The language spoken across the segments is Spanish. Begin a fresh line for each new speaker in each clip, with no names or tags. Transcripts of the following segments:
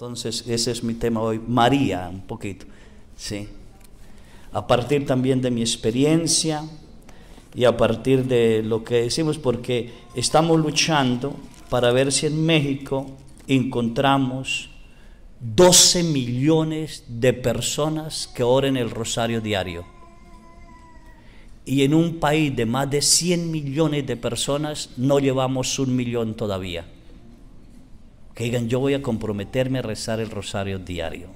Entonces ese es mi tema hoy, María, un poquito, ¿sí? A partir también de mi experiencia y a partir de lo que decimos, porque estamos luchando para ver si en México encontramos 12 millones de personas que oren el rosario diario. Y en un país de más de 100 millones de personas no llevamos 1 millón todavía. Que digan, yo voy a comprometerme a rezar el rosario diario.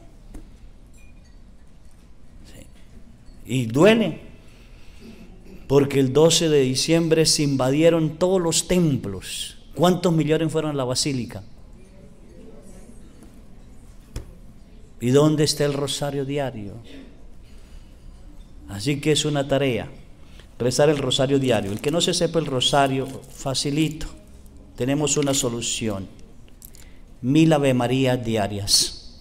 Sí. Y duele, porque el 12 de diciembre se invadieron todos los templos. ¿Cuántos millones fueron a la basílica? ¿Y dónde está el rosario diario? Así que es una tarea, rezar el rosario diario. El que no se sepa el rosario, facilito, tenemos una solución: 1000 Ave Marías diarias.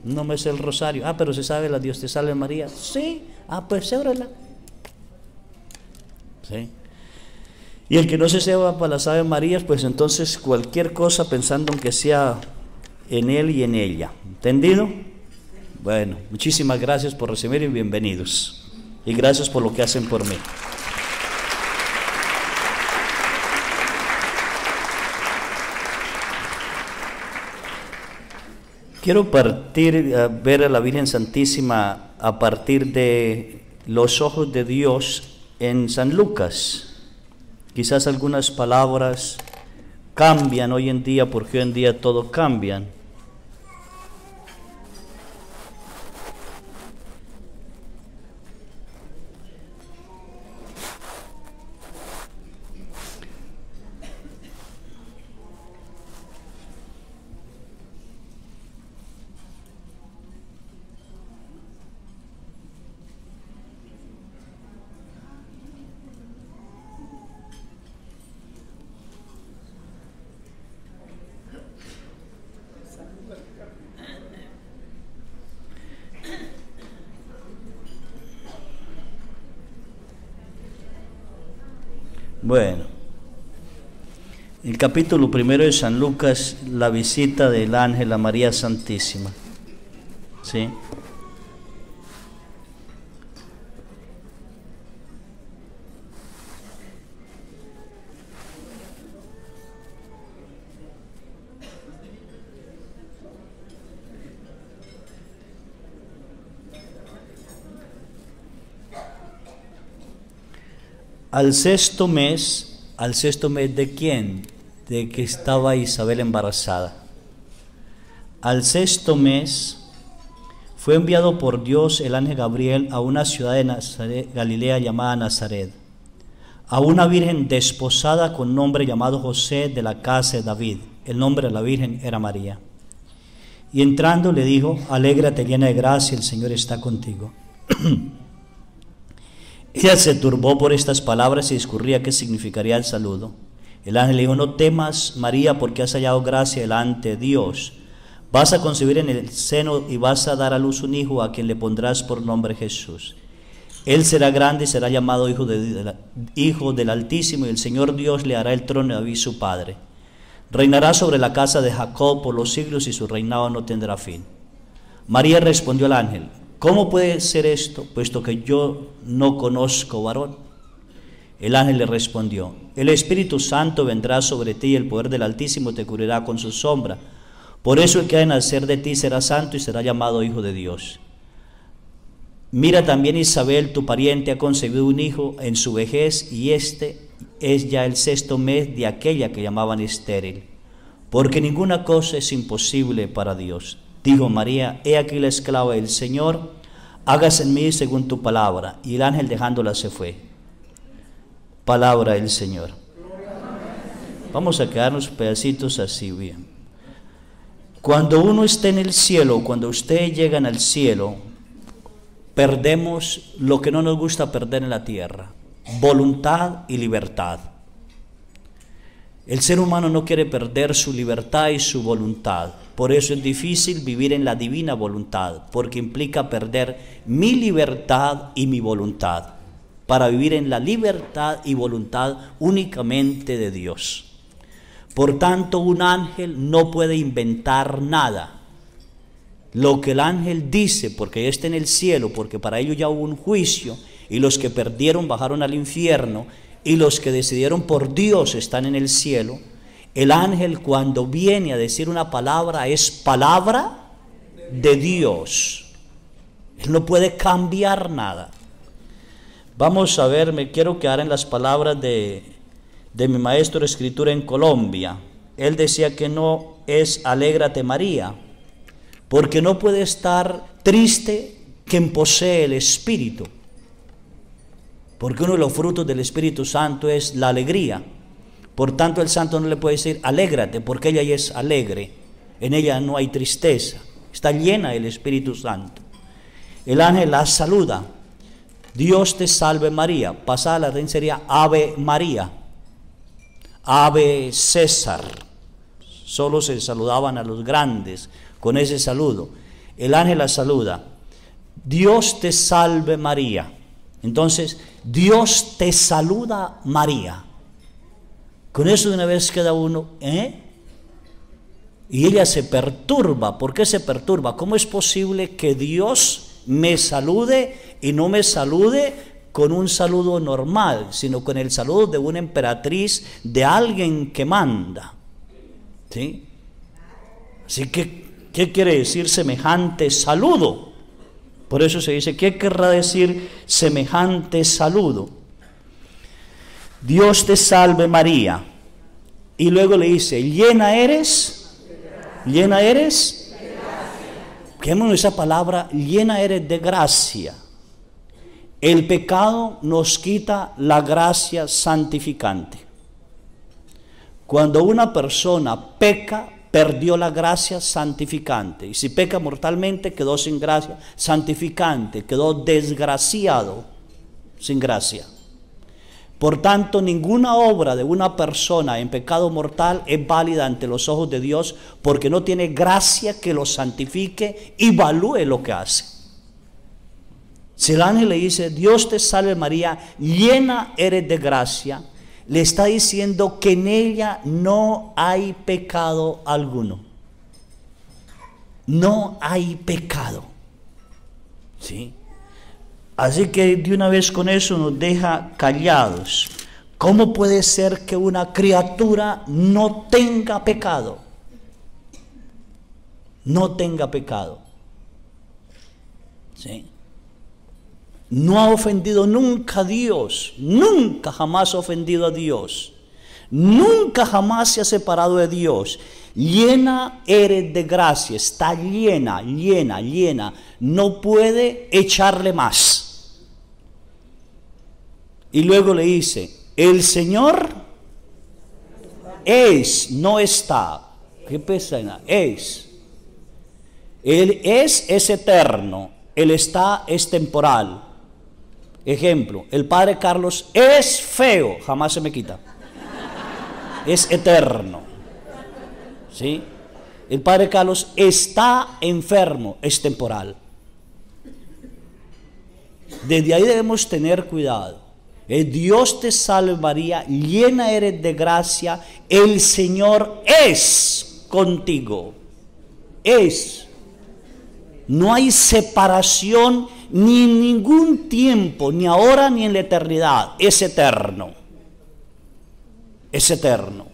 No me sé el rosario. Ah, pero se sabe la Dios te salve María. Sí, pues sébrela. Sí. Y el que no se sepa para las Ave Marías, pues entonces cualquier cosa pensando en que sea en él y en ella. ¿Entendido? Bueno, muchísimas gracias por recibir y bienvenidos. Y gracias por lo que hacen por mí. Quiero ver a la Virgen Santísima a partir de los ojos de Dios en San Lucas. Quizás algunas palabras cambian hoy en día, porque hoy en día todo cambian. Bueno, el capítulo 1 de San Lucas, la visita del ángel a María Santísima. ¿Sí? Al sexto mes ¿de quién? De que estaba Isabel embarazada. Al sexto mes fue enviado por Dios el ángel Gabriel a una ciudad de Nazaret, Galilea llamada Nazaret, a una virgen desposada con nombre llamado José, de la casa de David. El nombre de la virgen era María. Y entrando le dijo: alégrate llena de gracia, el Señor está contigo. Ella se turbó por estas palabras y discurría qué significaría el saludo. El ángel le dijo: no temas, María, porque has hallado gracia delante de Dios. Vas a concebir en el seno y vas a dar a luz un hijo, a quien le pondrás por nombre Jesús. Él será grande y será llamado Hijo del Altísimo, y el Señor Dios le hará el trono de David su padre. Reinará sobre la casa de Jacob por los siglos, y su reinado no tendrá fin. María respondió al ángel: ¿cómo puede ser esto, puesto que yo no conozco varón? El ángel le respondió: el Espíritu Santo vendrá sobre ti, y el poder del Altísimo te cubrirá con su sombra. Por eso el que ha de nacer de ti será santo y será llamado Hijo de Dios. Mira, también Isabel, tu pariente, ha concebido un hijo en su vejez, y este es ya el sexto mes de aquella que llamaban estéril, porque ninguna cosa es imposible para Dios. Dijo María: he aquí la esclava del Señor, hágase en mí según tu palabra. Y el ángel, dejándola, se fue. Palabra del Señor. Vamos a quedarnos pedacitos así bien. Cuando uno está en el cielo, cuando ustedes llegan al cielo, perdemos lo que no nos gusta perder en la tierra: voluntad y libertad. El ser humano no quiere perder su libertad y su voluntad. Por eso es difícil vivir en la divina voluntad, porque implica perder mi libertad y mi voluntad para vivir en la libertad y voluntad únicamente de Dios. Por tanto, un ángel no puede inventar nada. Lo que el ángel dice, porque ya está en el cielo, porque para ello ya hubo un juicio, y los que perdieron bajaron al infierno, y los que decidieron por Dios están en el cielo. El ángel, cuando viene a decir una palabra, es palabra de Dios. Él no puede cambiar nada. Vamos a ver, me quiero quedar en las palabras de mi maestro de escritura en Colombia. Él decía que no es alégrate María, porque no puede estar triste quien posee el Espíritu, porque uno de los frutos del Espíritu Santo es la alegría. Por tanto, el santo no le puede decir alégrate, porque ella ya es alegre, en ella no hay tristeza, está llena del Espíritu Santo. El ángel la saluda, Dios te salve María. Pasada la reina sería Ave María, Ave César. Solo se saludaban a los grandes con ese saludo. El ángel la saluda, Dios te salve María. Entonces, Dios te saluda María. Con eso de una vez queda uno, y ella se perturba. ¿Por qué se perturba? ¿Cómo es posible que Dios me salude y no me salude con un saludo normal, sino con el saludo de una emperatriz, de alguien que manda? ¿Sí? Así que, ¿qué quiere decir semejante saludo? Por eso se dice, ¿qué querrá decir semejante saludo? Dios te salve María. Y luego le dice, llena eres, llena eres. Quedémonos esa palabra, llena eres de gracia. El pecado nos quita la gracia santificante. Cuando una persona peca, perdió la gracia santificante. Y si peca mortalmente, quedó sin gracia santificante, quedó desgraciado, sin gracia. Por tanto, ninguna obra de una persona en pecado mortal es válida ante los ojos de Dios, porque no tiene gracia que lo santifique y valúe lo que hace. Si el ángel le dice, Dios te salve María, llena eres de gracia, le está diciendo que en ella no hay pecado alguno. No hay pecado. ¿Sí? Así que de una vez con eso nos deja callados. ¿Cómo puede ser que una criatura no tenga pecado? No tenga pecado. ¿Sí? No ha ofendido nunca a Dios, nunca jamás ha ofendido a Dios, nunca jamás se ha separado de Dios. Llena eres de gracia, está llena, llena, llena, no puede echarle más. Y luego le dice, el Señor es, no está. ¿Qué pesa? Es. Él es eterno, el está es temporal. Ejemplo, el padre Carlos es feo, jamás se me quita. Es eterno. ¿Sí? El padre Carlos está enfermo, es temporal. Desde ahí debemos tener cuidado. Dios te salve María, llena eres de gracia, el Señor es contigo. Es. No hay separación ni en ningún tiempo, ni ahora ni en la eternidad. Es eterno. Es eterno.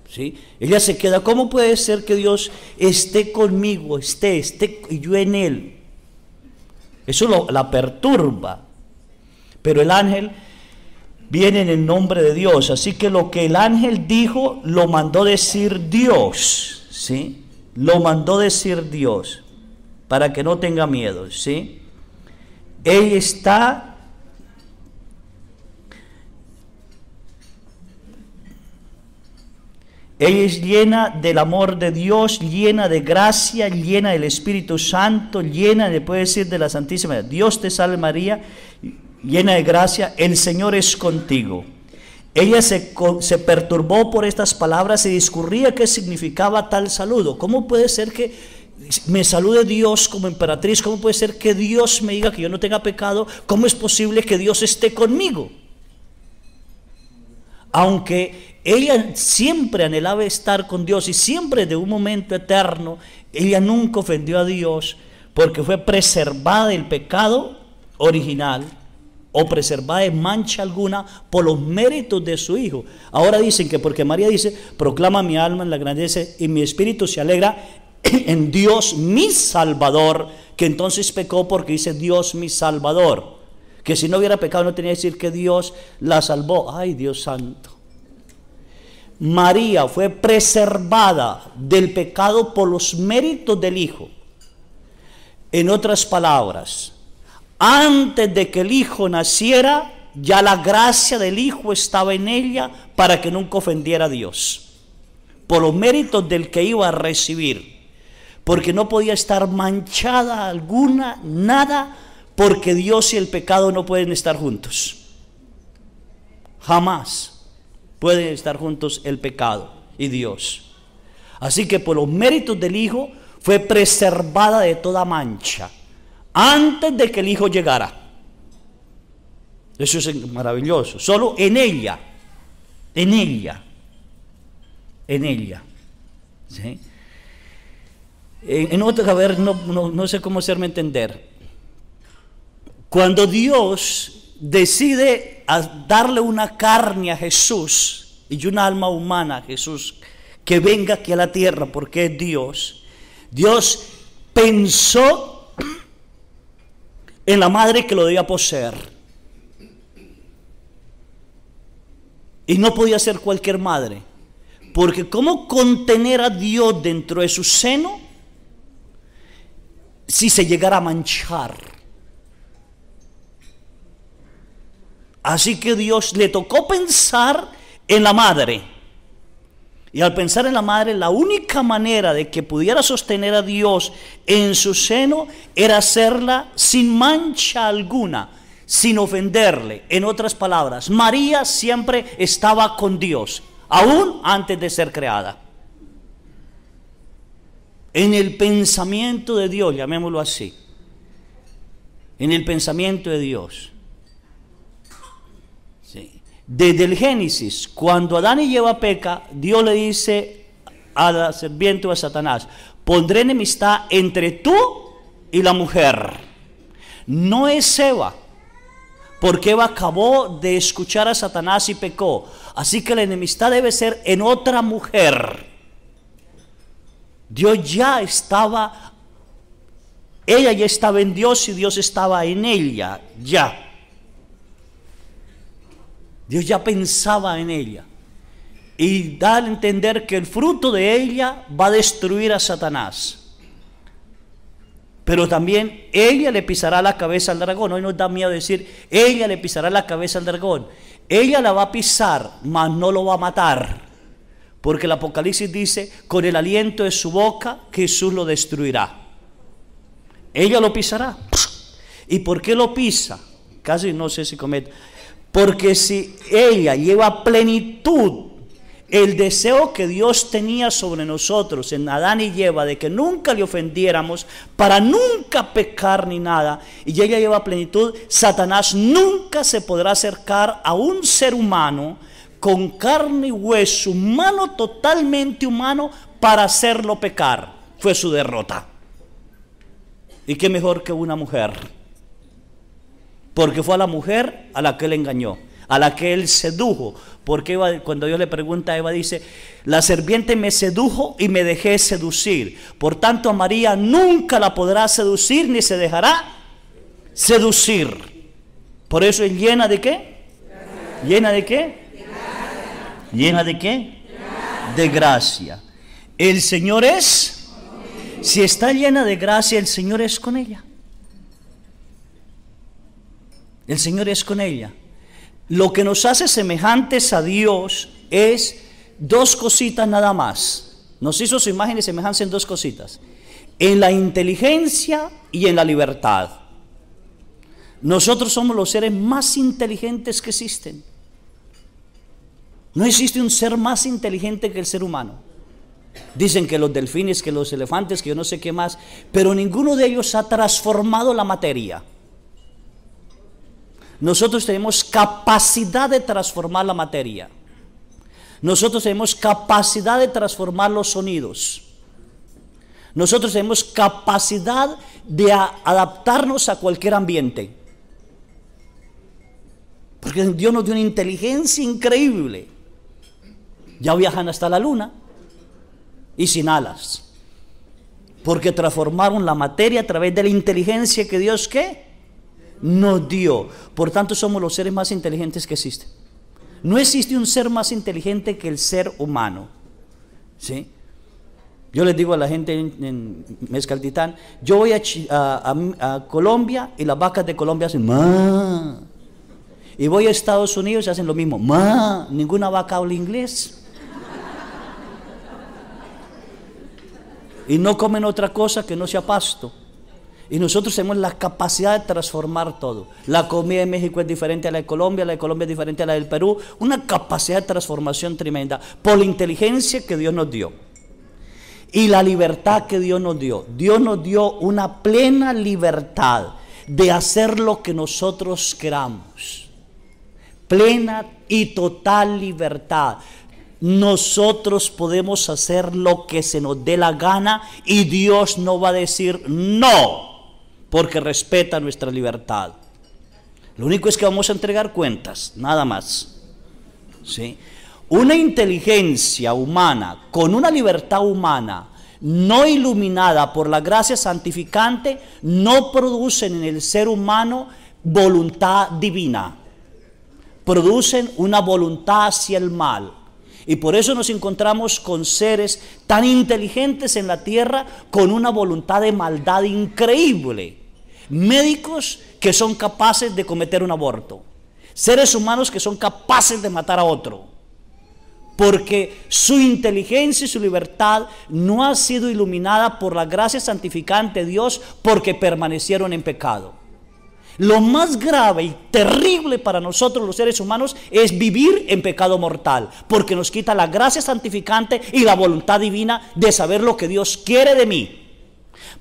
¿Sí? Ella se queda, ¿cómo puede ser que Dios esté conmigo, esté y yo en Él? Eso la perturba. Pero el ángel viene en el nombre de Dios, así que lo que el ángel dijo, lo mandó decir Dios, ¿sí? Lo mandó decir Dios, para que no tenga miedo, ¿sí? Ella es llena del amor de Dios, llena de gracia, llena del Espíritu Santo, llena, le puede decir, de la Santísima. Dios te salve María, llena de gracia, el Señor es contigo. Ella se perturbó por estas palabras y discurría qué significaba tal saludo. ¿Cómo puede ser me salude Dios como emperatriz, ¿cómo puede ser que Dios me diga que yo no tenga pecado? ¿Cómo es posible que Dios esté conmigo? Aunque ella siempre anhelaba estar con Dios y siempre de un momento eterno, ella nunca ofendió a Dios porque fue preservada del pecado original o preservada de mancha alguna por los méritos de su Hijo. Ahora dicen que porque María dice, proclama mi alma en la grandeza y mi espíritu se alegra en Dios mi Salvador, que entonces pecó porque dice Dios mi Salvador, que si no hubiera pecado no tenía que decir que Dios la salvó. Ay, Dios santo. María fue preservada del pecado por los méritos del Hijo. En otras palabras, antes de que el Hijo naciera, ya la gracia del Hijo estaba en ella para que nunca ofendiera a Dios, por los méritos del que iba a recibir, porque no podía estar manchada alguna, nada, porque Dios y el pecado no pueden estar juntos. Jamás pueden estar juntos el pecado y Dios. Así que por los méritos del Hijo fue preservada de toda mancha antes de que el Hijo llegara. Eso es maravilloso. Solo en ella, ¿sí? En otra, a ver, no sé cómo hacerme entender. Cuando Dios decide darle una carne a Jesús y una alma humana a Jesús, que venga aquí a la tierra porque es Dios, Dios pensó en la madre que lo debía poseer. Y no podía ser cualquier madre, porque ¿cómo contener a Dios dentro de su seno si se llegara a manchar? Así que Dios le tocó pensar en la madre. Y al pensar en la madre, la única manera de que pudiera sostener a Dios en su seno era hacerla sin mancha alguna, sin ofenderle. En otras palabras, María siempre estaba con Dios, aún antes de ser creada. En el pensamiento de Dios, llamémoslo así, en el pensamiento de Dios. Sí. Desde el Génesis, cuando Adán y Eva peca, Dios le dice a la serpiente o a Satanás, pondré enemistad entre tú y la mujer. No es Eva, porque Eva acabó de escuchar a Satanás y pecó. Así que la enemistad debe ser en otra mujer. Dios ya estaba, ella ya estaba en Dios y Dios estaba en ella, ya. Dios ya pensaba en ella. Y da a entender que el fruto de ella va a destruir a Satanás. Pero también ella le pisará la cabeza al dragón. Hoy nos da miedo decir, ella le pisará la cabeza al dragón. Ella la va a pisar, mas no lo va a matar. Porque el Apocalipsis dice, con el aliento de su boca Jesús lo destruirá. Ella lo pisará. ¿Y por qué lo pisa? Casi no sé si comete. Porque si ella lleva plenitud el deseo que Dios tenía sobre nosotros en Adán y Eva de que nunca le ofendiéramos, para nunca pecar ni nada, y ella lleva plenitud, Satanás nunca se podrá acercar a un ser humano con carne y hueso, humano, totalmente humano, para hacerlo pecar. Fue su derrota. ¿Y qué mejor que una mujer? Porque fue a la mujer a la que él engañó, a la que él sedujo. Porque Eva, cuando Dios le pregunta a Eva, dice, la serpiente me sedujo y me dejé seducir. Por tanto, a María nunca la podrá seducir ni se dejará seducir. Por eso es llena de ¿qué? ¿Llena de qué? ¿Llena de qué? De gracia. El Señor es, si está llena de gracia, el Señor es con ella. El Señor es con ella. Lo que nos hace semejantes a Dios es dos cositas nada más. Nos hizo su imagen y semejanza en dos cositas: en la inteligencia y en la libertad. Nosotros somos los seres más inteligentes que existen. No existe un ser más inteligente que el ser humano. Dicen que los delfines, que los elefantes, que yo no sé qué más, pero ninguno de ellos ha transformado la materia. Nosotros tenemos capacidad de transformar la materia. Nosotros tenemos capacidad de transformar los sonidos. Nosotros tenemos capacidad de adaptarnos a cualquier ambiente. Porque Dios nos dio una inteligencia increíble. Ya viajan hasta la luna y sin alas. Porque transformaron la materia a través de la inteligencia que Dios, ¿qué?, nos dio. Por tanto, somos los seres más inteligentes que existen. No existe un ser más inteligente que el ser humano. ¿Sí? Yo les digo a la gente en Mezcaltitán, yo voy a Colombia y las vacas de Colombia hacen ma. Y voy a Estados Unidos y hacen lo mismo, ma. Ninguna vaca habla inglés. Y no comen otra cosa que no sea pasto. Y nosotros tenemos la capacidad de transformar todo. La comida de México es diferente a la de Colombia es diferente a la del Perú. Una capacidad de transformación tremenda por la inteligencia que Dios nos dio y la libertad que Dios nos dio. Dios nos dio una plena libertad de hacer lo que nosotros queramos. Plena y total libertad. Nosotros podemos hacer lo que se nos dé la gana y Dios no va a decir no, porque respeta nuestra libertad. Lo único es que vamos a entregar cuentas, nada más. ¿Sí? Una inteligencia humana con una libertad humana no iluminada por la gracia santificante no producen en el ser humano voluntad divina. Producen una voluntad hacia el mal. Y por eso nos encontramos con seres tan inteligentes en la tierra con una voluntad de maldad increíble. Médicos que son capaces de cometer un aborto. Seres humanos que son capaces de matar a otro. Porque su inteligencia y su libertad no ha sido iluminada por la gracia santificante de Dios porque permanecieron en pecado. Lo más grave y terrible para nosotros los seres humanos es vivir en pecado mortal, porque nos quita la gracia santificante y la voluntad divina de saber lo que Dios quiere de mí.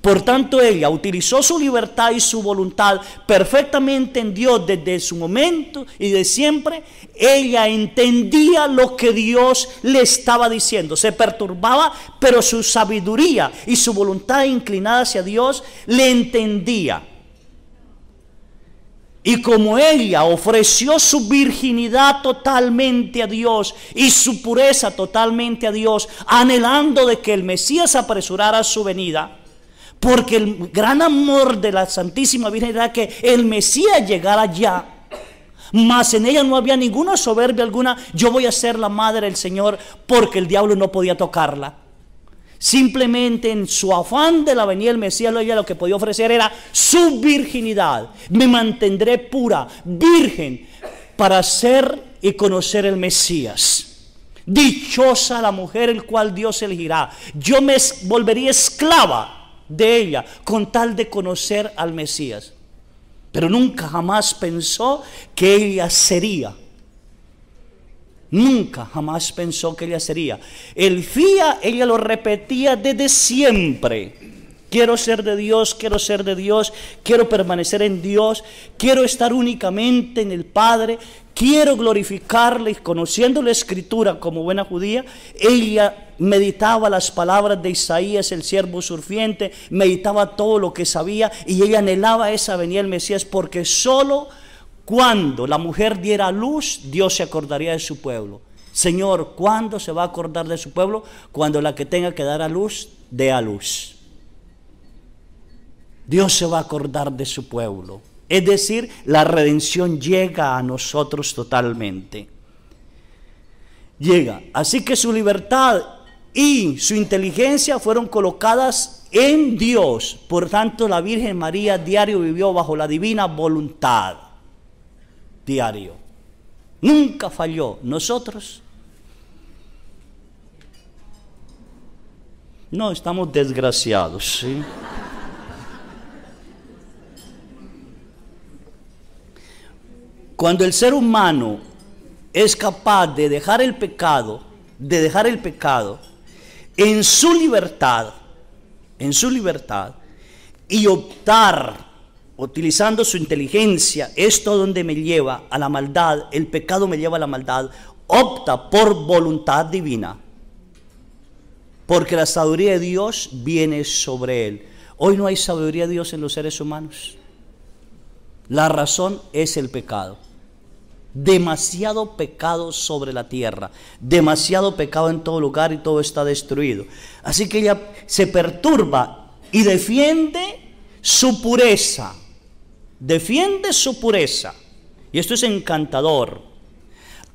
Por tanto, ella utilizó su libertad y su voluntad perfectamente en Dios desde su momento y de siempre. Ella entendía lo que Dios le estaba diciendo, se perturbaba, pero su sabiduría y su voluntad inclinada hacia Dios le entendía. Y como ella ofreció su virginidad totalmente a Dios y su pureza totalmente a Dios, anhelando de que el Mesías apresurara su venida, porque el gran amor de la Santísima Virgen era que el Mesías llegara ya, mas en ella no había ninguna soberbia alguna, yo voy a ser la madre del Señor, porque el diablo no podía tocarla. Simplemente en su afán de la venida del Mesías, ella lo que podía ofrecer era su virginidad. Me mantendré pura, virgen, para ser y conocer el Mesías. Dichosa la mujer el cual Dios elegirá. Yo me volvería esclava de ella con tal de conocer al Mesías. Pero nunca jamás pensó que ella sería. Nunca jamás pensó que ella sería. El FIA, ella lo repetía desde siempre. Quiero ser de Dios, quiero ser de Dios, quiero permanecer en Dios, quiero estar únicamente en el Padre, quiero glorificarle. Y conociendo la Escritura como buena judía, ella meditaba las palabras de Isaías, el siervo sufriente, meditaba todo lo que sabía y ella anhelaba esa venida del Mesías, porque solo cuando la mujer diera a luz, Dios se acordaría de su pueblo. Señor, ¿cuándo se va a acordar de su pueblo? Cuando la que tenga que dar a luz, dé a luz. Dios se va a acordar de su pueblo. Es decir, la redención llega a nosotros totalmente. Llega. Así que su libertad y su inteligencia fueron colocadas en Dios. Por tanto, la Virgen María diario vivió bajo la divina voluntad. Diario. Nunca falló. Nosotros no, estamos desgraciados, ¿sí? Cuando el ser humano es capaz de dejar el pecado, en su libertad, y optar, utilizando su inteligencia, esto donde me lleva a la maldad, el pecado me lleva a la maldad, opta por voluntad divina, porque la sabiduría de Dios viene sobre él. Hoy no hay sabiduría de Dios en los seres humanos. La razón es el pecado. Demasiado pecado sobre la tierra, demasiado pecado en todo lugar y todo está destruido. Así que ella se perturba y defiende su pureza. Defiende su pureza. Y esto es encantador.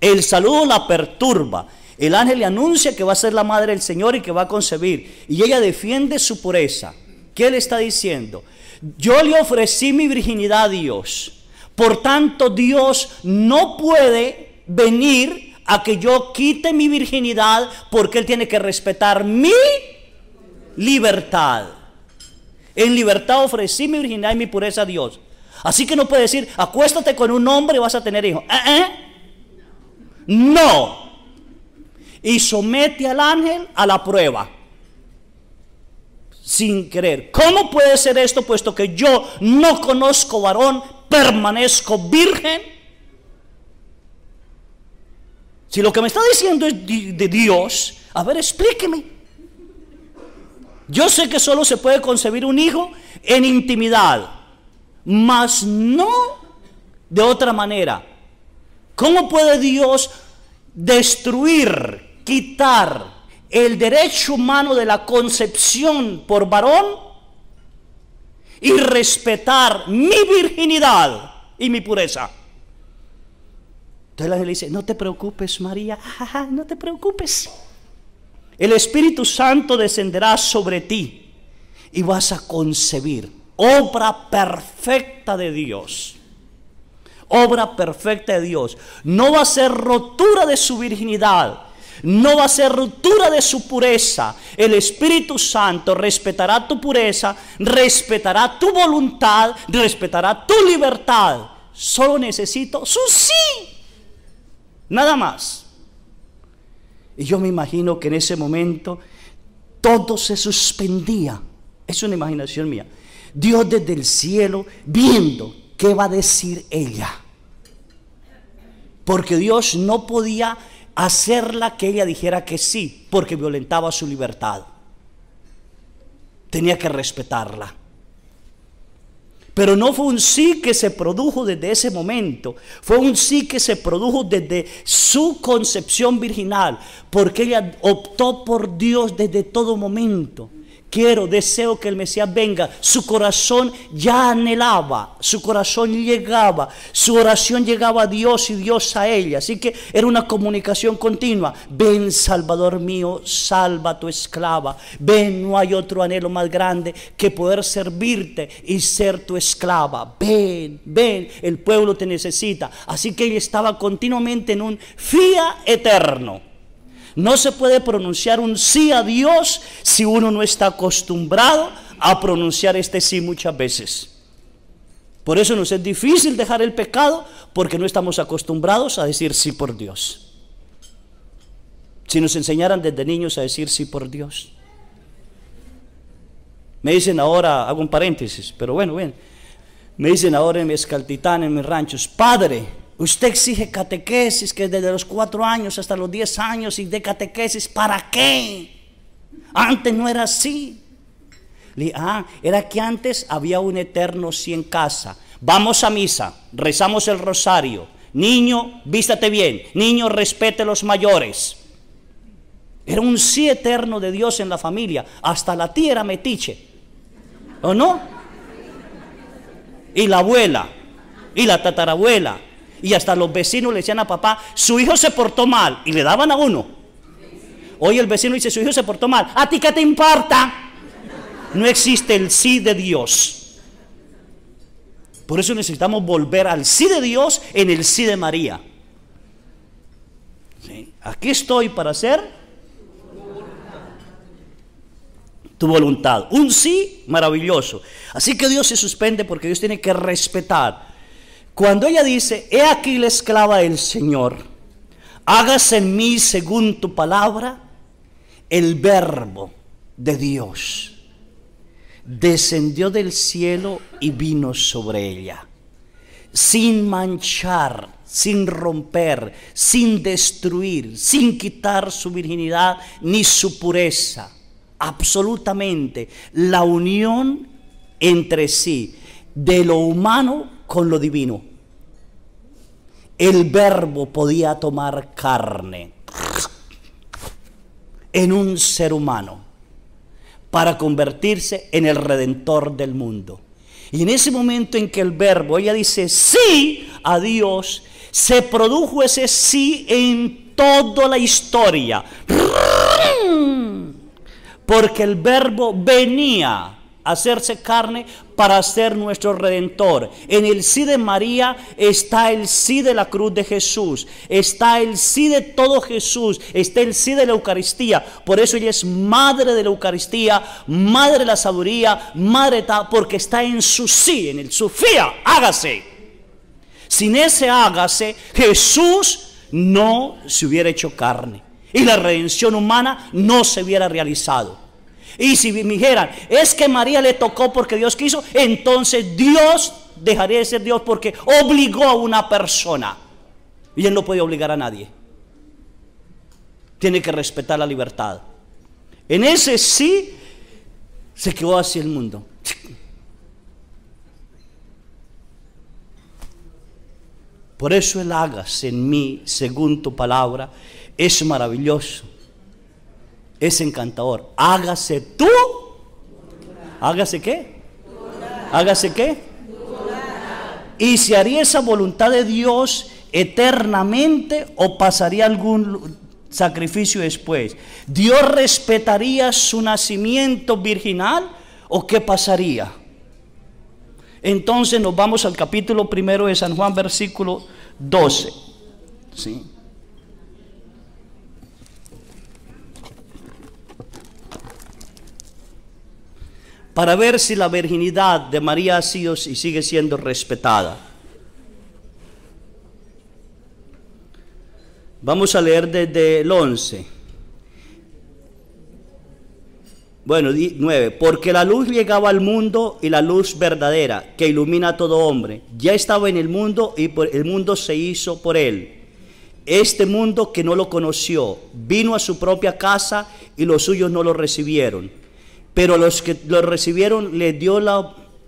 El saludo la perturba. El ángel le anuncia que va a ser la madre del Señor y que va a concebir. Y ella defiende su pureza. ¿Qué le está diciendo? Yo le ofrecí mi virginidad a Dios. Por tanto, Dios no puede venir a que yo quite mi virginidad, porque Él tiene que respetar mi libertad. En libertad ofrecí mi virginidad y mi pureza a Dios. Así que no puede decir, acuéstate con un hombre y vas a tener hijos. No. Y somete al ángel a la prueba. Sin querer. ¿Cómo puede ser esto, puesto que yo no conozco varón, permanezco virgen? Si lo que me está diciendo es de Dios, a ver, explíqueme. Yo sé que solo se puede concebir un hijo en intimidad, mas no de otra manera. ¿Cómo puede Dios destruir, quitar el derecho humano de la concepción por varón y respetar mi virginidad y mi pureza? Entonces el ángel le dice, no te preocupes, María, no te preocupes. El Espíritu Santo descenderá sobre ti y vas a concebir. Obra perfecta de Dios. Obra perfecta de Dios. No va a ser rotura de su virginidad. No va a ser ruptura de su pureza. El Espíritu Santo respetará tu pureza, respetará tu voluntad, respetará tu libertad. Solo necesito su sí. Nada más. Y yo me imagino que en ese momento todo se suspendía. Es una imaginación mía. Dios desde el cielo viendo qué va a decir ella. Porque Dios no podía hacerla que ella dijera que sí, porque violentaba su libertad. Tenía que respetarla. Pero no fue un sí que se produjo desde ese momento, fue un sí que se produjo desde su concepción virginal, porque ella optó por Dios desde todo momento. Deseo que el Mesías venga. Su corazón ya anhelaba, su corazón llegaba, su oración llegaba a Dios y Dios a ella. Así que era una comunicación continua. Ven, Salvador mío, salva a tu esclava. Ven, no hay otro anhelo más grande que poder servirte y ser tu esclava. Ven, ven, el pueblo te necesita. Así que ella estaba continuamente en un fía eterno. No se puede pronunciar un sí a Dios si uno no está acostumbrado a pronunciar este sí muchas veces. Por eso nos es difícil dejar el pecado, porque no estamos acostumbrados a decir sí por Dios. Si nos enseñaran desde niños a decir sí por Dios. Me dicen ahora, hago un paréntesis, pero bueno, me dicen ahora en mi Escaltitán, en mis ranchos, padre, usted exige catequesis, que desde los 4 años hasta los 10 años, y de catequesis, ¿para qué? Antes no era así. Le dije, era que antes había un eterno sí en casa. Vamos a misa, rezamos el rosario. Niño, vístate bien. Niño, respete a los mayores. Era un sí eterno de Dios en la familia. Hasta la tía era metiche, ¿o no? Y la abuela, y la tatarabuela. Y hasta los vecinos le decían a papá, su hijo se portó mal, y le daban a uno. Hoy el vecino dice, su hijo se portó mal, ¿a ti qué te importa? No existe el sí de Dios. Por eso necesitamos volver al sí de Dios en el sí de María. ¿Sí? Aquí estoy para hacer tu voluntad. Un sí maravilloso. Así que Dios se suspende porque Dios tiene que respetar. Cuando ella dice, he aquí la esclava del Señor, hágase en mí según tu palabra,
el Verbo de Dios descendió del cielo y vino sobre ella, sin manchar, sin romper, sin destruir, sin quitar su virginidad ni su pureza. Absolutamente la unión entre sí de lo humano con lo divino. El Verbo podía tomar carne en un ser humano para convertirse en el Redentor del mundo. Y en ese momento en que el Verbo, ella dice sí a Dios, se produjo ese sí en toda la historia. Porque el Verbo venía a hacerse carne para ser nuestro Redentor. En el sí de María está el sí de la cruz de Jesús, está el sí de todo Jesús, está el sí de la Eucaristía. Por eso ella es madre de la Eucaristía, madre de la sabiduría, madre porque está en su sí, en el Sofía, hágase. Sin ese hágase, Jesús no se hubiera hecho carne y la redención humana no se hubiera realizado. Y si me dijeran, es que María le tocó porque Dios quiso, entonces Dios dejaría de ser Dios porque obligó a una persona. Y Él no puede obligar a nadie. Tiene que respetar la libertad. En ese sí se quedó hacia el mundo. Por eso el hágase en mí según tu palabra es maravilloso. Es encantador. Hágase tú. ¿Hágase qué? ¿Hágase qué? ¿Y se haría esa voluntad de Dios eternamente o pasaría algún sacrificio después? ¿Dios respetaría su nacimiento virginal o qué pasaría? Entonces nos vamos al capítulo 1 de San Juan, versículo 12. ¿Sí? Para ver si la virginidad de María ha sido y sigue siendo respetada. Vamos a leer desde el 11. Bueno, 9. Porque la luz llegaba al mundo y la luz verdadera que ilumina a todo hombre ya estaba en el mundo y el mundo se hizo por él. Este mundo que no lo conoció vino a su propia casa y los suyos no lo recibieron. Pero los que lo recibieron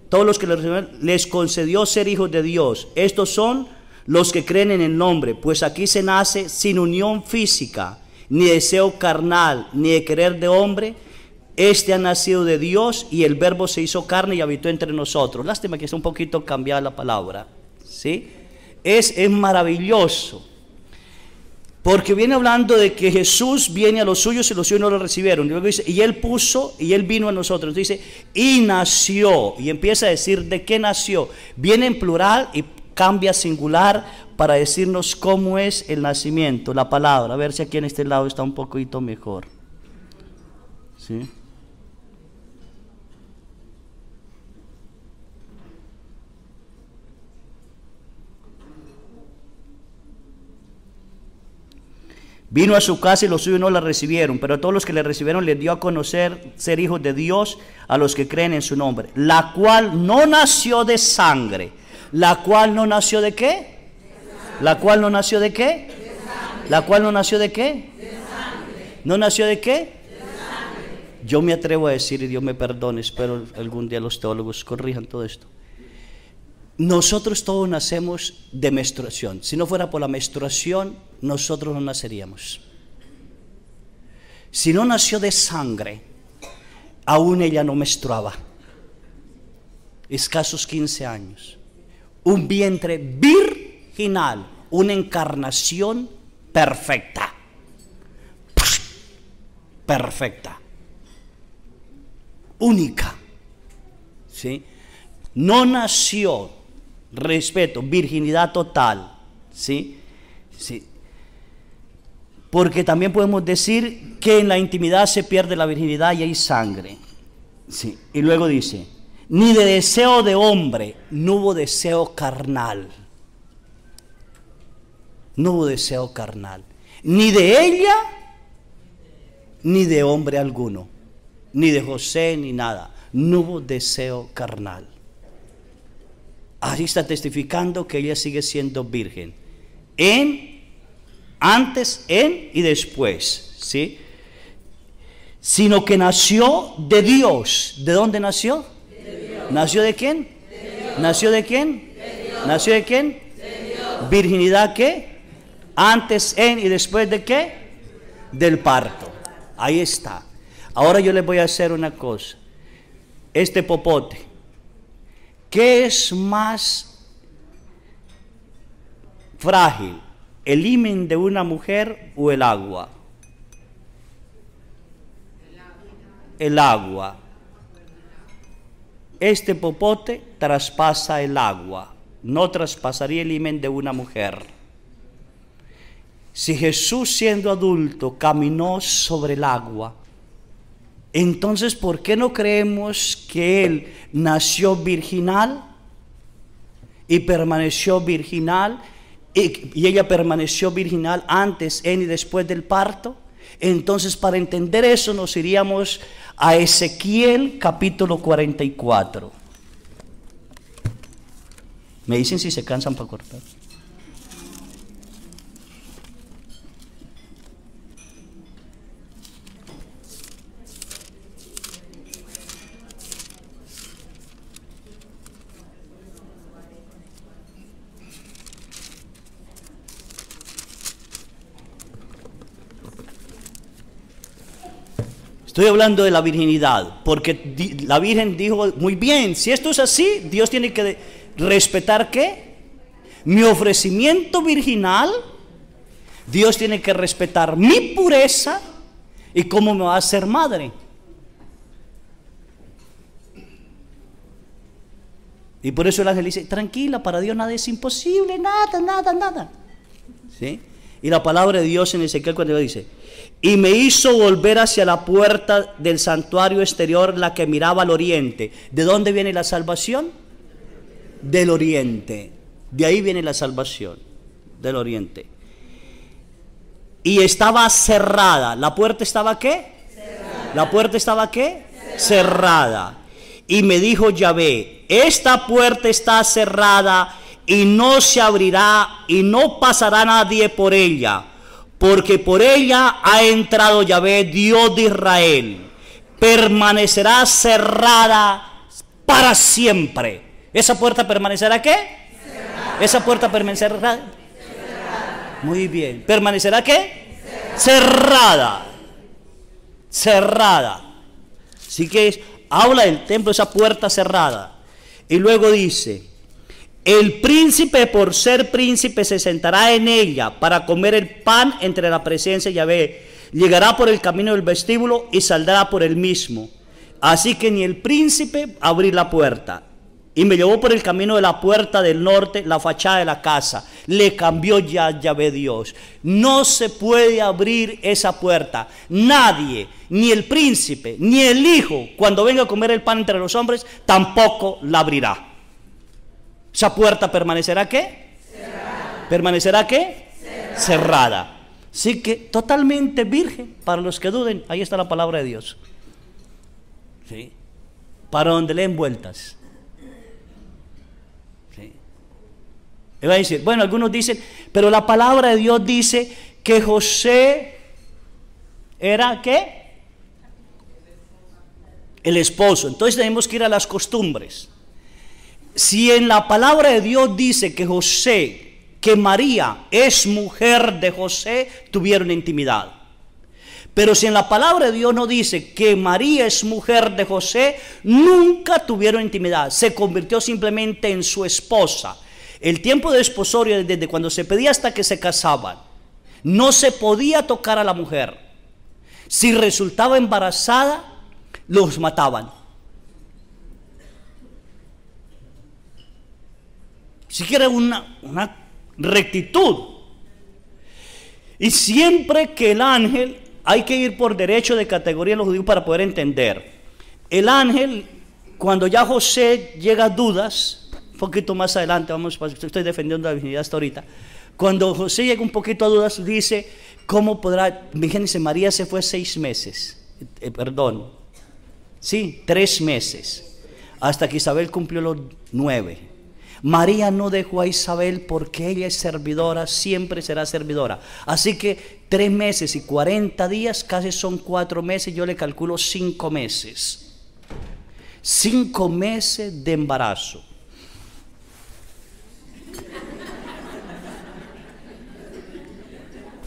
todos los que lo recibieron les concedió ser hijos de Dios. Estos son los que creen en el nombre, pues aquí se nace sin unión física, ni deseo carnal, ni de querer de hombre. Este ha nacido de Dios y el Verbo se hizo carne y habitó entre nosotros. Lástima que es un poquito cambiada la palabra, ¿sí? Es maravilloso. Porque viene hablando de que Jesús viene a los suyos y los suyos no lo recibieron. Y luego dice, y Él vino a nosotros. Dice, y nació. Y empieza a decir de qué nació. Viene en plural y cambia a singular para decirnos cómo es el nacimiento, la palabra. A ver si aquí en este lado está un poquito mejor. ¿Sí? Vino a su casa y los suyos no la recibieron, pero a todos los que le recibieron les dio a conocer ser hijos de Dios a los que creen en su nombre, la cual no nació de sangre. ¿La cual no nació de qué? ¿La cual no nació de qué? ¿La cual no nació de qué? ¿No nació de qué? Yo me atrevo a decir, y Dios me perdone, espero algún día los teólogos corrijan todo esto. Nosotros todos nacemos de menstruación. Si no fuera por la menstruación, nosotros no naceríamos. Si no nació de sangre, aún ella no menstruaba. Escasos 15 años. Un vientre virginal, una encarnación perfecta. Perfecta. Única. ¿Sí? No nació, respeto, virginidad total, ¿sí? Sí. Porque también podemos decir que en la intimidad se pierde la virginidad y hay sangre, ¿sí? Y luego dice, ni de deseo de hombre, no hubo deseo carnal, no hubo deseo carnal, ni de ella, ni de hombre alguno, ni de José, ni nada. No hubo deseo carnal. Ahí está testificando que ella sigue siendo virgen. Antes, y después, ¿sí? Sino que nació de Dios. ¿De dónde nació? De Dios. ¿Nació de quién? De Dios. ¿Nació de quién? De Dios. ¿Nació de quién? De Dios. ¿Virginidad qué? Antes, y después de qué? Del parto. Ahí está. Ahora yo les voy a hacer una cosa. Este popote, ¿qué es más frágil? ¿El himen de una mujer o el agua? El agua. Este popote traspasa el agua, no traspasaría el himen de una mujer. Si Jesús, siendo adulto, caminó sobre el agua, entonces ¿por qué no creemos que Él nació virginal y permaneció virginal y ella permaneció virginal antes, y después del parto? Entonces, para entender eso, nos iríamos a Ezequiel capítulo 44. Me dicen si se cansan para cortar. Estoy hablando de la virginidad, porque la Virgen dijo, muy bien, si esto es así, Dios tiene que respetar ¿qué? Mi ofrecimiento virginal. Dios tiene que respetar mi pureza y cómo me va a hacer madre. Y por eso el ángel dice, tranquila, para Dios nada es imposible, nada. ¿Sí? Y la palabra de Dios en Ezequiel cuando dice, y me hizo volver hacia la puerta del santuario exterior, la que miraba al oriente. ¿De dónde viene la salvación? Del oriente. De ahí viene la salvación, del oriente. Y estaba cerrada. ¿La puerta estaba qué? Cerrada. ¿La puerta estaba qué? Cerrada. Y me dijo Yahvé, esta puerta está cerrada y no se abrirá y no pasará nadie por ella, porque por ella ha entrado Yahvé, Dios de Israel. Permanecerá cerrada para siempre. ¿Esa puerta permanecerá qué? Cerrada. ¿Esa puerta permanecerá? Cerrada. Muy bien. ¿Permanecerá qué? Cerrada. Cerrada. Así que habla del templo, esa puerta cerrada. Y luego dice, el príncipe por ser príncipe se sentará en ella para comer el pan entre la presencia de Yahvé. Llegará por el camino del vestíbulo y saldrá por el mismo. Así que ni el príncipe abrir la puerta. Y me llevó por el camino de la puerta del norte, la fachada de la casa. Le cambió ya Yahvé Dios. No se puede abrir esa puerta. Nadie, ni el príncipe, ni el hijo, cuando venga a comer el pan entre los hombres, tampoco la abrirá. ¿Esa puerta permanecerá qué? Cerrada. ¿Permanecerá qué? Cerrada. Así que totalmente virgen, para los que duden, ahí está la palabra de Dios. ¿Sí? Para donde leen vueltas. ¿Sí? Y va a decir, bueno, algunos dicen, pero la palabra de Dios dice que José era ¿qué? El esposo. Entonces tenemos que ir a las costumbres. Si en la palabra de Dios dice que María es mujer de José, tuvieron intimidad. Pero si en la palabra de Dios no dice que María es mujer de José, nunca tuvieron intimidad. Se convirtió simplemente en su esposa. El tiempo de desposorio, desde cuando se pedía hasta que se casaban, no se podía tocar a la mujer. Si resultaba embarazada, los mataban. Siquiera una rectitud. Y siempre que el ángel, hay que ir por derecho de categoría en los judíos para poder entender. El ángel, cuando ya José llega a dudas, un poquito más adelante, estoy defendiendo la virginidad hasta ahorita. Cuando José llega un poquito a dudas, dice, ¿cómo podrá? Fíjense, María se fue 6 meses, 3 meses, hasta que Isabel cumplió los 9. María no dejó a Isabel porque ella es servidora, siempre será servidora. Así que 3 meses y 40 días, casi son 4 meses, yo le calculo 5 meses. 5 meses de embarazo.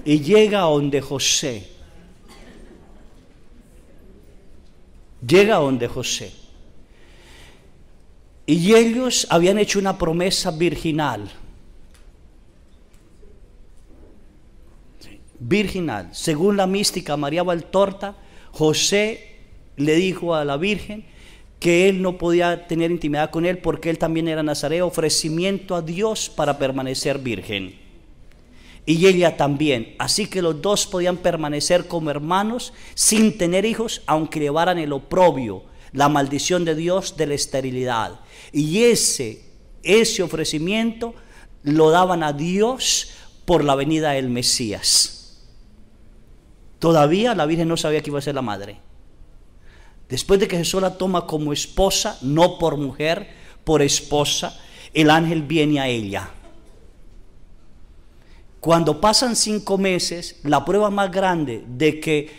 Y llega a donde José. Llega a donde José. Y ellos habían hecho una promesa virginal. Virginal. Según la mística María Valtorta, José le dijo a la Virgen que él no podía tener intimidad con él porque él también era nazareo, ofrecimiento a Dios para permanecer virgen. Y ella también. Así que los dos podían permanecer como hermanos sin tener hijos, aunque llevaran el oprobio, la maldición de Dios de la esterilidad. Y ese ofrecimiento lo daban a Dios por la venida del Mesías. Todavía la Virgen no sabía que iba a ser la madre. Después de que Jesús la toma como esposa, no por mujer, por esposa, el ángel viene a ella. Cuando pasan 5 meses, la prueba más grande de que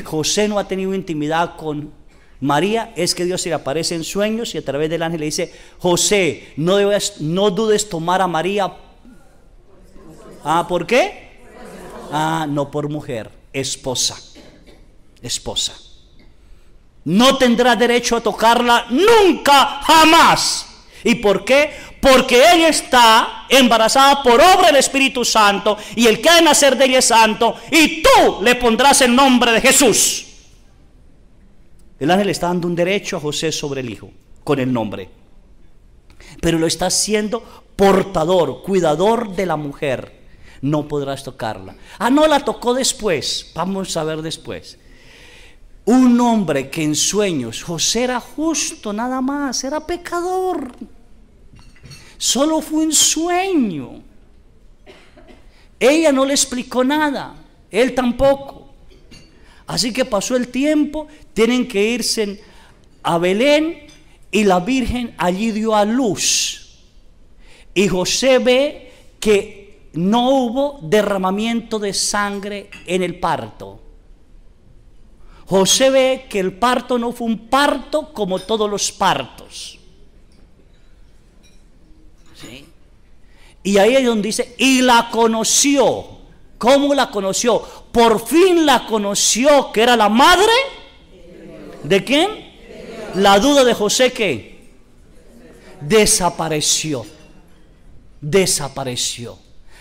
José no ha tenido intimidad con María es que Dios se le aparece en sueños y a través del ángel le dice: José, no dudes tomar a María. ¿Por qué? No por mujer, esposa. No tendrás derecho a tocarla nunca, jamás. ¿Y por qué? Porque ella está embarazada por obra del Espíritu Santo y el que ha de nacer de ella es santo, y tú le pondrás el nombre de Jesús. El ángel le está dando un derecho a José sobre el hijo con el nombre, pero lo está haciendo portador, cuidador de la mujer. No podrás tocarla. No la tocó después. Vamos a ver después. Un hombre que en sueños, José era justo nada más, era pecador. Solo fue un sueño. Ella no le explicó nada, él tampoco. Así que pasó el tiempo, tienen que irse a Belén y la Virgen allí dio a luz. Y José ve que no hubo derramamiento de sangre en el parto. José ve que el parto no fue un parto como todos los partos. ¿Sí? Y ahí es donde dice, y la conoció. ¿Cómo la conoció? Por fin la conoció que era la madre. ¿De quién? La duda de José, ¿qué? Desapareció.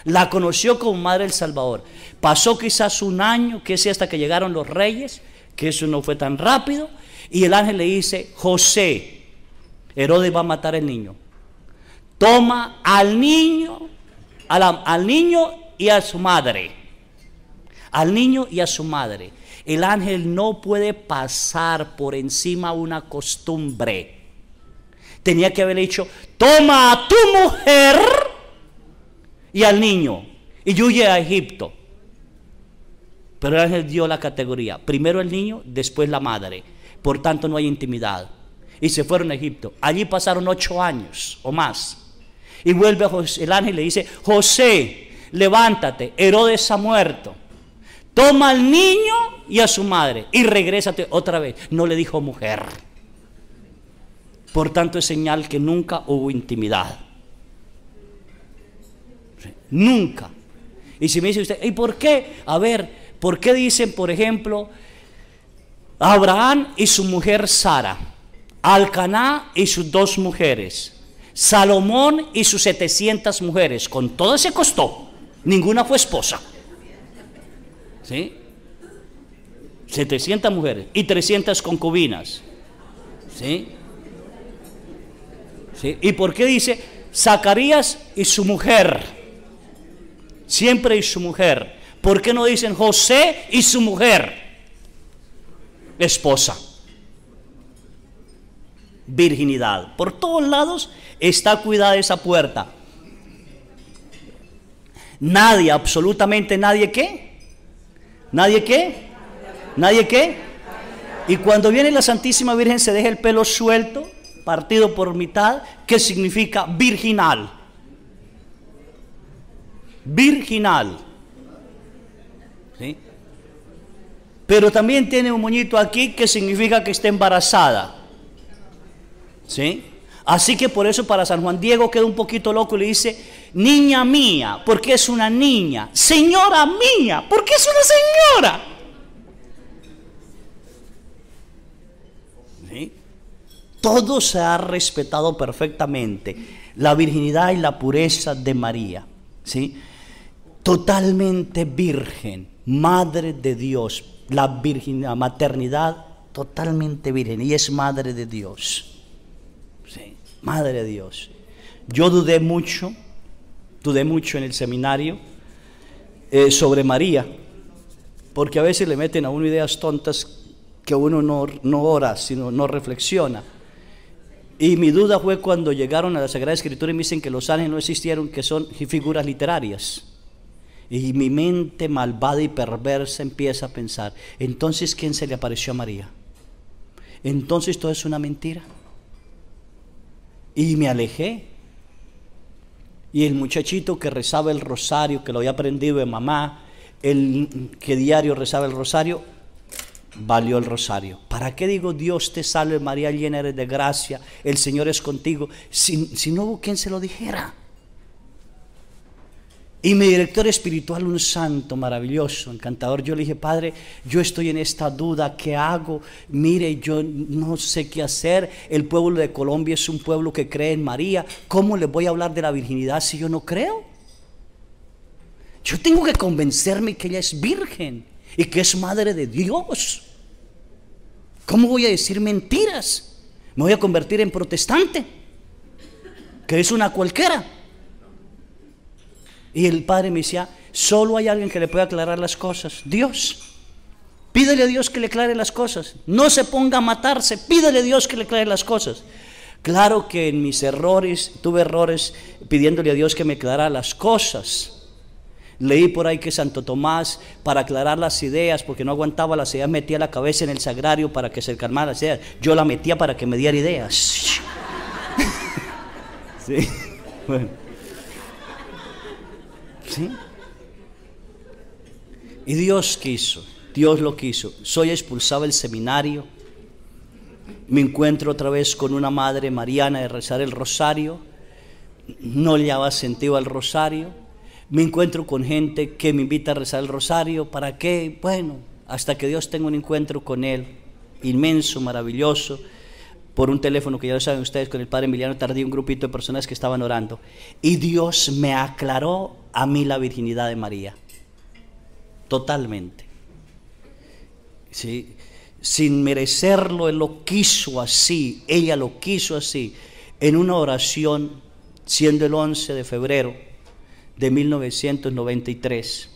La conoció como madre del Salvador. Pasó quizás un año, que es hasta que llegaron los reyes, que eso no fue tan rápido, y el ángel le dice: José, Herodes va a matar al niño. Toma al niño, al niño y a su madre. Al niño y a su madre. El ángel no puede pasar por encima una costumbre. Tenía que haber dicho: toma a tu mujer y al niño y huye a Egipto. Pero el ángel dio la categoría: primero el niño, después la madre. Por tanto no hay intimidad. Y se fueron a Egipto. Allí pasaron 8 años o más. Y vuelve el ángel y le dice: José, levántate, Herodes ha muerto. Toma al niño y a su madre y regrésate otra vez. No le dijo mujer. Por tanto es señal que nunca hubo intimidad. Nunca. Y si me dice usted: ¿y por qué? A ver, ¿por qué dicen, por ejemplo, Abraham y su mujer Sara, Alcaná y sus 2 mujeres, Salomón y sus 700 mujeres? Con todo se costó, ninguna fue esposa. ¿Sí? 700 mujeres y 300 concubinas. ¿Sí? ¿Sí? ¿Y por qué dice Zacarías y su mujer? Siempre y su mujer. ¿Por qué no dicen José y su mujer? Esposa. Virginidad. Por todos lados está cuidada esa puerta. Nadie, absolutamente nadie, ¿qué? ¿Nadie qué? ¿Nadie qué? Y cuando viene la Santísima Virgen se deja el pelo suelto, partido por mitad, que significa virginal. Virginal. ¿Sí? Pero también tiene un moñito aquí que significa que está embarazada. ¿Sí? Así que por eso para San Juan Diego queda un poquito loco y le dice, niña mía, porque es una niña. Señora mía, porque es una señora. ¿Sí? Todo se ha respetado perfectamente. La virginidad y la pureza de María. ¿Sí? Totalmente virgen, madre de Dios. La virginidad, maternidad totalmente virgen, y es madre de Dios. Sí, madre de Dios. Yo dudé mucho en el seminario sobre María, porque a veces le meten a uno ideas tontas que uno no ora, sino no reflexiona. Y mi duda fue cuando llegaron a la Sagrada Escritura y me dicen que los ángeles no existieron, que son figuras literarias. Y mi mente malvada y perversa empieza a pensar, entonces ¿quién se le apareció a María? Entonces todo es una mentira. Y me alejé. Y el muchachito que rezaba el rosario, que lo había aprendido de mamá, el que diario rezaba el rosario, valió el rosario. ¿Para qué digo Dios te salve María, llena eres de gracia, el Señor es contigo? Si no hubo quien se lo dijera. Y mi director espiritual, un santo maravilloso, encantador, yo le dije, Padre, yo estoy en esta duda, ¿qué hago? Mire, yo no sé qué hacer, el pueblo de Colombia es un pueblo que cree en María, ¿cómo le voy a hablar de la virginidad si yo no creo? Yo tengo que convencerme que ella es virgen y que es madre de Dios. ¿Cómo voy a decir mentiras? Me voy a convertir en protestante, que es una cualquiera. Y el padre me decía, solo hay alguien que le puede aclarar las cosas, Dios. Pídele a Dios que le aclare las cosas. No se ponga a matarse, pídele a Dios que le aclare las cosas. Claro que en mis errores, tuve errores pidiéndole a Dios que me aclarara las cosas. Leí por ahí que Santo Tomás, para aclarar las ideas, porque no aguantaba las ideas, metía la cabeza en el sagrario para que se calmara las ideas. Yo la metía para que me diera ideas. Sí, bueno. ¿Sí? Y Dios quiso, Dios lo quiso. Soy expulsado del seminario, me encuentro otra vez con una madre mariana de rezar el rosario, no le daba sentido al rosario, me encuentro con gente que me invita a rezar el rosario, ¿para qué? Bueno, hasta que Dios tenga un encuentro con Él, inmenso, maravilloso, por un teléfono que ya lo saben ustedes, con el padre Emiliano Tardío, un grupito de personas que estaban orando, y Dios me aclaró a mí la virginidad de María, totalmente. ¿Sí? Sin merecerlo, Él lo quiso así, ella lo quiso así, en una oración, siendo el 11 de febrero de 1993,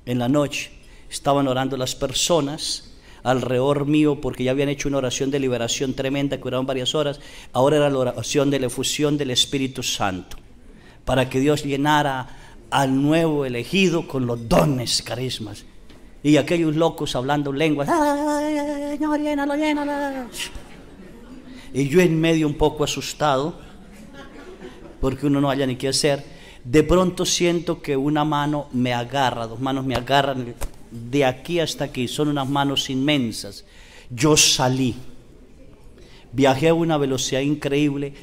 en la noche, estaban orando las personas alrededor mío, porque ya habían hecho una oración de liberación tremenda que duraron varias horas. Ahora era la oración de la efusión del Espíritu Santo, para que Dios llenara al nuevo elegido con los dones, carismas. Y aquellos locos hablando lenguas, ¡ay, Señor, llénalo, llénalo! Y yo en medio un poco asustado, porque uno no haya ni qué hacer. De pronto siento que una mano me agarra, dos manos me agarran de aquí hasta aquí, son unas manos inmensas. Yo salí, viajé a una velocidad increíble,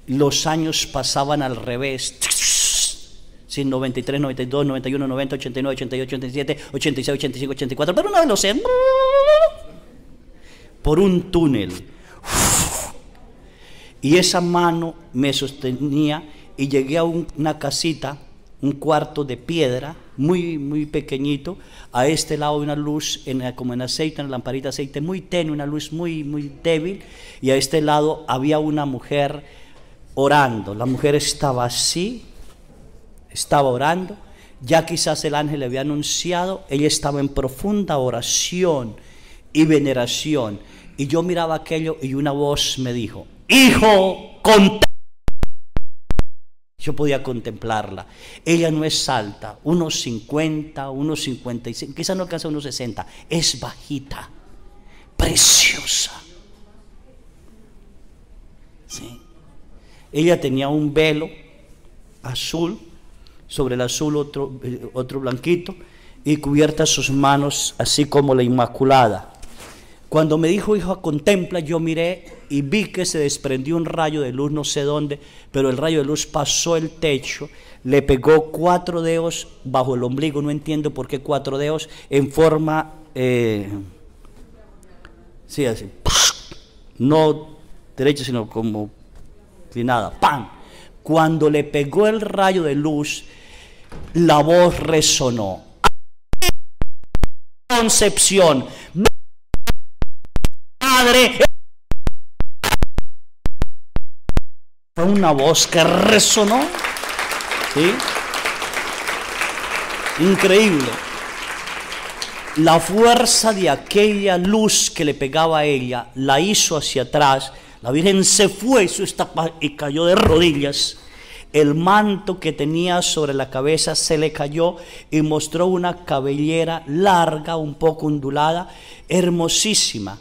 los años pasaban al revés, sin 93, 92, 91, 90, 89, 88, 87, 86, 85, 84, pero una velocidad, por un túnel, y esa mano me sostenía, y llegué a una casita, un cuarto de piedra, muy pequeñito. A este lado una luz como en aceite, una lamparita de aceite muy tenue, una luz muy débil, y a este lado había una mujer orando. La mujer estaba así, estaba orando, ya quizás el ángel le había anunciado, ella estaba en profunda oración y veneración, y yo miraba aquello y una voz me dijo, hijo, Yo podía contemplarla. Ella no es alta, unos 50, unos 55, quizás no alcanza unos 60. Es bajita, preciosa. ¿Sí? Ella tenía un velo azul, sobre el azul otro blanquito, y cubiertas sus manos así como la Inmaculada. Cuando me dijo, hijo, contempla, yo miré y vi que se desprendió un rayo de luz, no sé dónde, pero el rayo de luz pasó el techo, le pegó 4 dedos bajo el ombligo, no entiendo por qué 4 dedos, en forma, sí, así, no derecha, sino como inclinada, ¡pam! Cuando le pegó el rayo de luz, la voz resonó. Concepción, Padre. Fue una voz que resonó, ¿sí? Increíble. La fuerza de aquella luz que le pegaba a ella la hizo hacia atrás. La Virgen se fue y cayó de rodillas. El manto que tenía sobre la cabeza se le cayó y mostró una cabellera larga, un poco ondulada, hermosísima.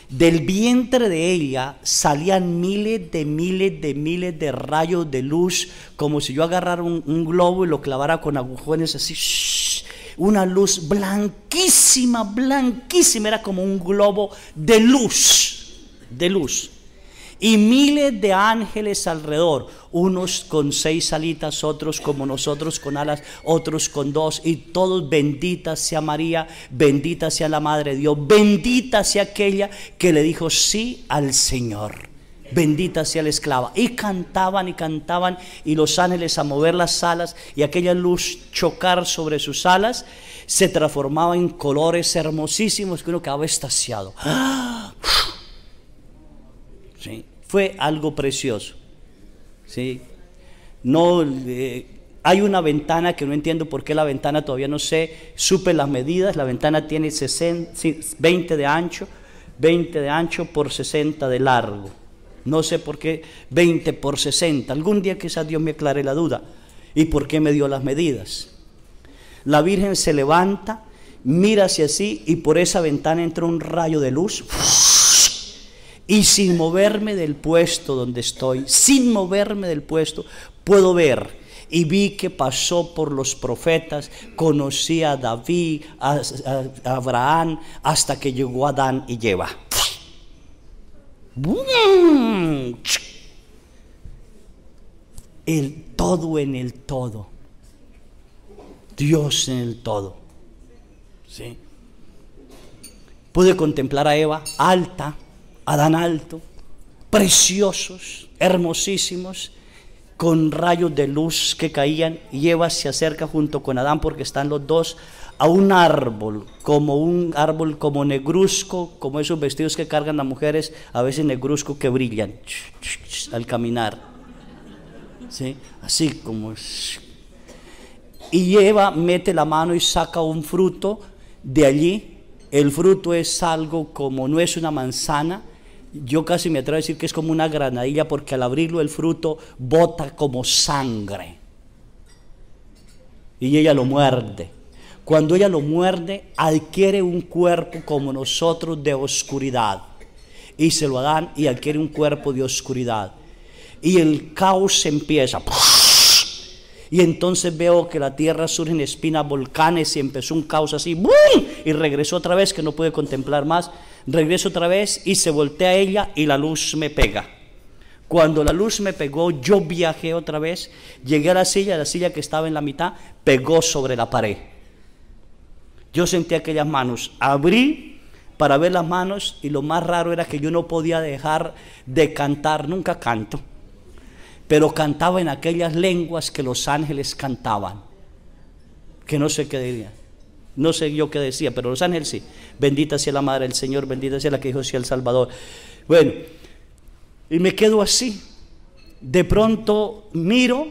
Del vientre de ella salían miles de rayos de luz, como si yo agarrara un globo y lo clavara con agujones así. Una luz blanquísima, blanquísima, era como un globo de luz, de luz. Y miles de ángeles alrededor, unos con 6 alitas, otros como nosotros con alas, otros con 2, y todos: bendita sea María, bendita sea la Madre de Dios, bendita sea aquella que le dijo sí al Señor, bendita sea la esclava. Y cantaban, y los ángeles a mover las alas y aquella luz chocar sobre sus alas, se transformaba en colores hermosísimos que uno quedaba extasiado. ¿Sí? Fue algo precioso. ¿Sí? No, hay una ventana que no entiendo por qué la ventana, todavía no sé, supe las medidas. La ventana tiene 20 de ancho por 60 de largo. No sé por qué 20 por 60. Algún día quizás Dios me aclare la duda. ¿Y por qué me dio las medidas? La Virgen se levanta, mira hacia sí, y por esa ventana entra un rayo de luz. Y sin moverme del puesto donde estoy, sin moverme del puesto, puedo ver. Y vi que pasó por los profetas, conocí a David, a Abraham, hasta que llegó a Adán y Eva. El todo en el todo. Dios en el todo. ¿Sí? Pude contemplar a Eva alta, Adán alto, preciosos, hermosísimos, con rayos de luz que caían, y Eva se acerca junto con Adán, porque están los dos, a un árbol como negruzco, como esos vestidos que cargan las mujeres, a veces negruzco, que brillan al caminar, ¿sí? Así como. Y Eva mete la mano y saca un fruto de allí. El fruto es algo como, no es una manzana, yo casi me atrevo a decir que es como una granadilla, porque al abrirlo el fruto bota como sangre. Y ella lo muerde. Cuando ella lo muerde, adquiere un cuerpo como nosotros de oscuridad. Y se lo dan y adquiere un cuerpo de oscuridad. Y el caos empieza. Y entonces veo que la tierra surge en espinas, volcanes, y empezó un caos así. ¡Bum! Y regresó otra vez, que no pude contemplar más. Regreso otra vez y se voltea ella y la luz me pega. Cuando la luz me pegó, yo viajé otra vez, llegué a la silla que estaba en la mitad, pegó sobre la pared. Yo sentí aquellas manos, abrí para ver las manos, y lo más raro era que yo no podía dejar de cantar. Nunca canto, pero cantaba en aquellas lenguas que los ángeles cantaban, que no sé qué dirían. No sé yo qué decía, pero los ángeles sí. Bendita sea la Madre del Señor, bendita sea la que dijo sea el Salvador. Bueno, y me quedo así. De pronto miro,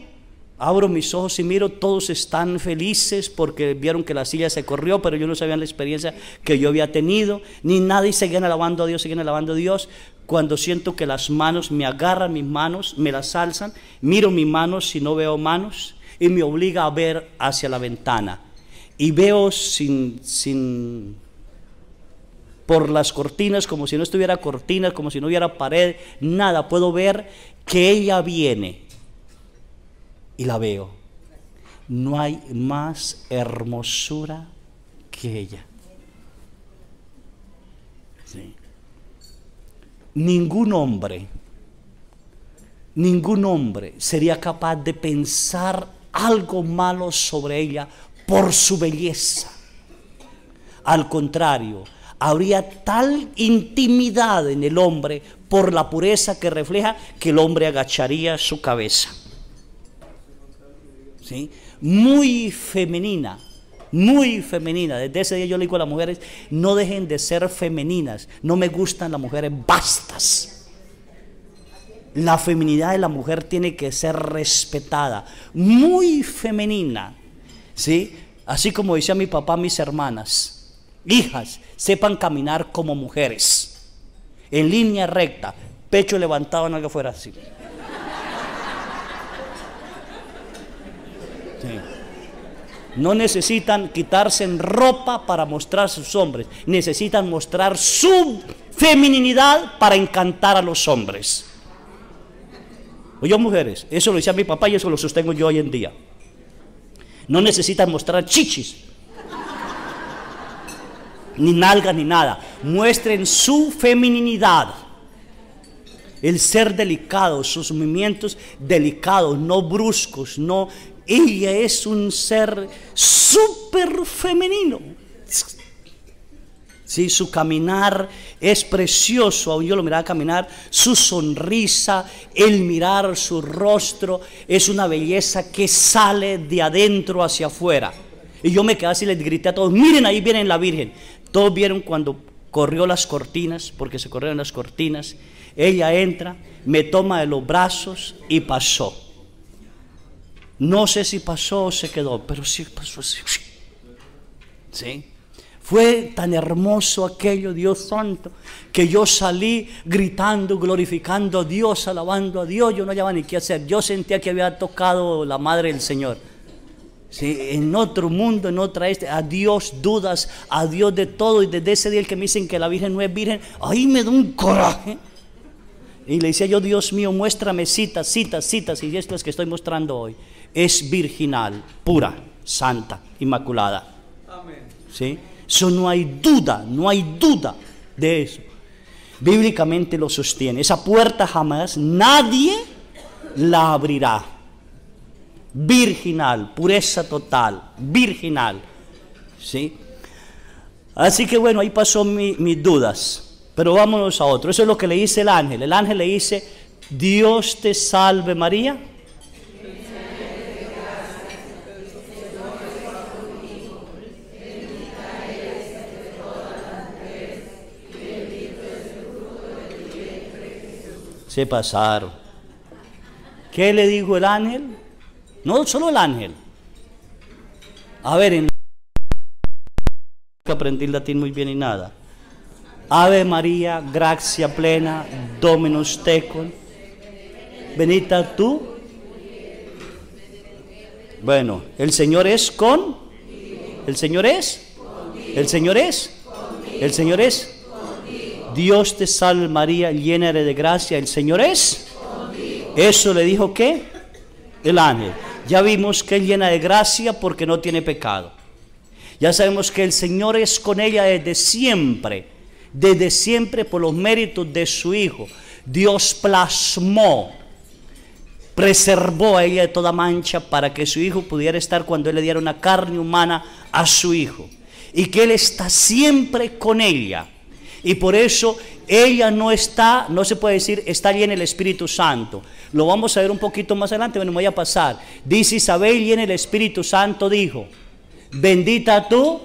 abro mis ojos y miro, todos están felices porque vieron que la silla se corrió, pero yo no sabía la experiencia que yo había tenido, ni nada, y seguían alabando a Dios, seguían alabando a Dios. cuando siento que las manos me agarran mis manos, me las alzan, miro mis manos si no veo manos y me obliga a ver hacia la ventana. Y veo por las cortinas, como si no estuviera cortinas, como si no hubiera pared, nada, puedo ver que ella viene y la veo. No hay más hermosura que ella. Sí. Ningún hombre sería capaz de pensar algo malo sobre ella por su belleza. Al contrario, habría tal intimidad en el hombre por la pureza que refleja que el hombre agacharía su cabeza. ¿Sí? Muy femenina. Desde ese día yo le digo a las mujeres, no dejen de ser femeninas. No me gustan las mujeres bastas. La feminidad de la mujer tiene que ser respetada, muy femenina, ¿sí? Así como decía mi papá a mis hermanas: hijas, sepan caminar como mujeres, en línea recta, pecho levantado, no que fuera así. Sí. No necesitan quitarse en ropa para mostrar a sus hombres, necesitan mostrar su feminidad para encantar a los hombres. Oye, mujeres, eso lo decía mi papá y eso lo sostengo yo hoy en día. No necesitan mostrar chichis, ni nalgas, ni nada. Muestren su feminidad. El ser delicado, sus movimientos delicados, no bruscos, no. Ella es un ser súper femenino. Sí, su caminar es precioso. Aún yo lo miraba caminar, su sonrisa, el mirar su rostro, es una belleza que sale de adentro hacia afuera. Y yo me quedé así, les grité a todos: miren, ahí viene la Virgen. Todos vieron cuando corrió las cortinas, porque se corrieron las cortinas. Ella entra, me toma de los brazos y pasó. No sé si pasó o se quedó, pero sí pasó así. ¿Sí? Fue tan hermoso aquello, Dios santo, que yo salí gritando, glorificando a Dios, alabando a Dios. Yo no hallaba ni qué hacer. Yo sentía que había tocado la madre del Señor. ¿Sí? En otro mundo, en otra a Dios dudas, a Dios de todo. Y desde ese día el que me dicen que la Virgen no es virgen, ahí me da un coraje. Y le decía yo: Dios mío, muéstrame citas. Y esto es que estoy mostrando hoy. Es virginal, pura, santa, inmaculada. Amén. ¿Sí? Eso no hay duda de eso. Bíblicamente lo sostiene. Esa puerta jamás nadie la abrirá. Virginal, pureza total, virginal. ¿Sí? Así que bueno, ahí pasó mis dudas. Pero vámonos a otro. Eso es lo que le dice el ángel. El ángel le dice: Dios te salve María. Se pasaron. ¿Qué le dijo el ángel? No solo el ángel. A ver, que aprendí latín muy bien y nada. Ave María, gracia plena, Dominus tecum, benita tú. Bueno, el Señor es con. El Señor es. El Señor es. El Señor es. Dios te salve María, llena eres de gracia, el Señor es. Eso le dijo ¿qué? El ángel. Ya vimos que es llena de gracia porque no tiene pecado. Ya sabemos que el Señor es con ella desde siempre por los méritos de su Hijo. Dios plasmó, preservó a ella de toda mancha para que su Hijo pudiera estar cuando Él le diera una carne humana a su Hijo. Y que Él está siempre con ella. Y por eso ella no está, no se puede decir está llena el Espíritu Santo. Lo vamos a ver un poquito más adelante, bueno, me voy a pasar. Dice Isabel, llena el Espíritu Santo, dijo: bendita tú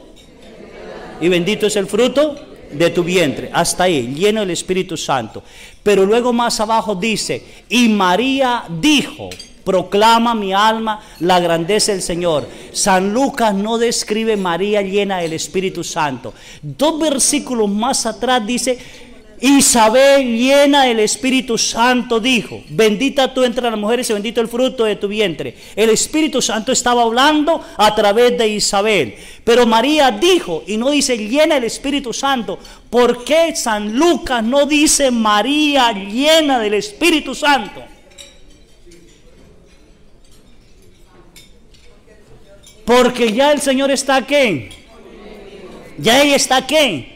y bendito es el fruto de tu vientre. Hasta ahí, lleno del Espíritu Santo. Pero luego más abajo dice: y María dijo: proclama mi alma la grandeza del Señor. San Lucas no describe María llena del Espíritu Santo. 2 versículos más atrás dice: Isabel, llena del Espíritu Santo, dijo: bendita tú entre las mujeres y bendito el fruto de tu vientre. El Espíritu Santo estaba hablando a través de Isabel. Pero María dijo, y no dice llena del Espíritu Santo. ¿Por qué San Lucas no dice María llena del Espíritu Santo? Porque ya el Señor está aquí. Ya ella está aquí.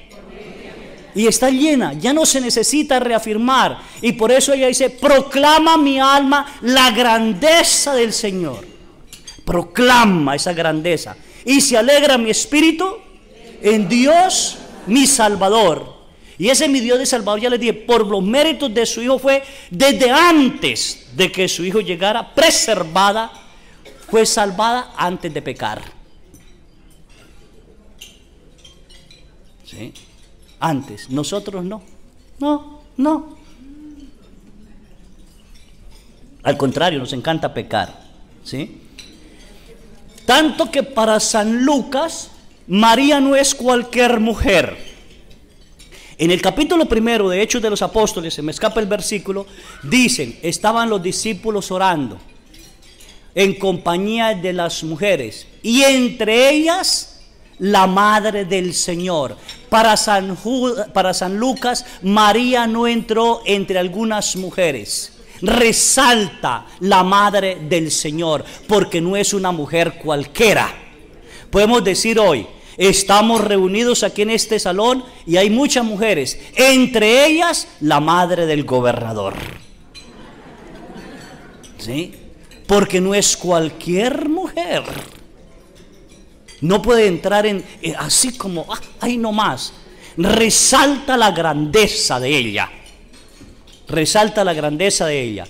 Y está llena, ya no se necesita reafirmar. Y por eso ella dice: proclama mi alma la grandeza del Señor. Proclama esa grandeza. Y se alegra mi espíritu en Dios mi Salvador. Y ese mi Dios de Salvador, ya les dije, por los méritos de su Hijo fue desde antes de que su Hijo llegara, preservada, fue salvada antes de pecar. ¿Sí? Antes, nosotros no. No. Al contrario, nos encanta pecar. ¿Sí? Tanto que para San Lucas, María no es cualquier mujer. En el capítulo 1 de Hechos de los Apóstoles, se me escapa el versículo, dicen: estaban los discípulos orando en compañía de las mujeres, y entre ellas la madre del Señor. Para San Lucas, María no entró entre algunas mujeres. Resalta la madre del Señor, porque no es una mujer cualquiera. Podemos decir hoy, estamos reunidos aquí en este salón y hay muchas mujeres, entre ellas la madre del gobernador. ¿Sí? Porque no es cualquier mujer. No puede entrar en así como ahí nomás. Resalta la grandeza de ella. Resalta la grandeza de ella.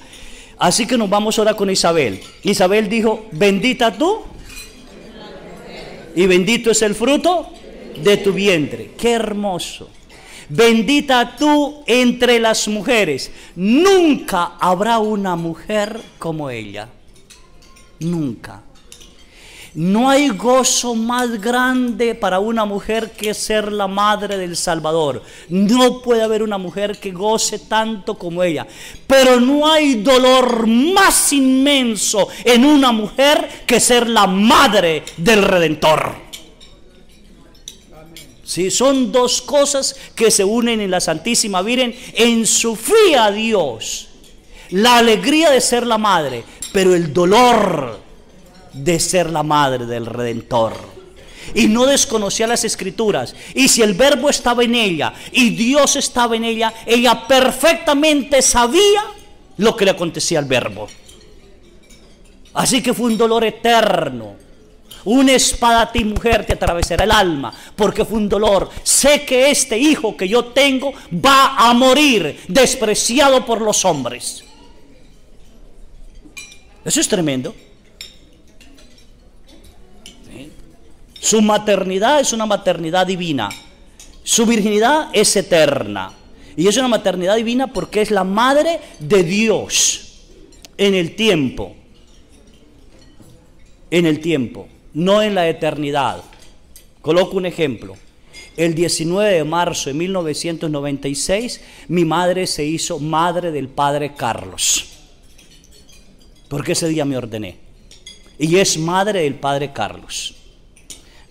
Así que nos vamos ahora con Isabel. Isabel dijo: bendita tú y bendito es el fruto de tu vientre. Qué hermoso. Bendita tú entre las mujeres. Nunca habrá una mujer como ella. Nunca. No hay gozo más grande para una mujer que ser la madre del Salvador. No puede haber una mujer que goce tanto como ella. Pero no hay dolor más inmenso en una mujer que ser la madre del Redentor. Sí, son dos cosas que se unen en la Santísima Virgen en su fe a Dios. La alegría de ser la madre, pero el dolor de ser la madre del Redentor. Y no desconocía las Escrituras. Y si el Verbo estaba en ella y Dios estaba en ella, ella perfectamente sabía lo que le acontecía al Verbo. Así que fue un dolor eterno. Una espada a ti, mujer, te atravesará el alma, porque fue un dolor. Sé que este hijo que yo tengo va a morir despreciado por los hombres. Eso es tremendo. Su maternidad es una maternidad divina. Su virginidad es eterna. Y es una maternidad divina porque es la madre de Dios en el tiempo. En el tiempo, no en la eternidad. Coloco un ejemplo. El 19 de marzo de 1996, mi madre se hizo madre del padre Carlos. Porque ese día me ordené. Y es madre del padre Carlos.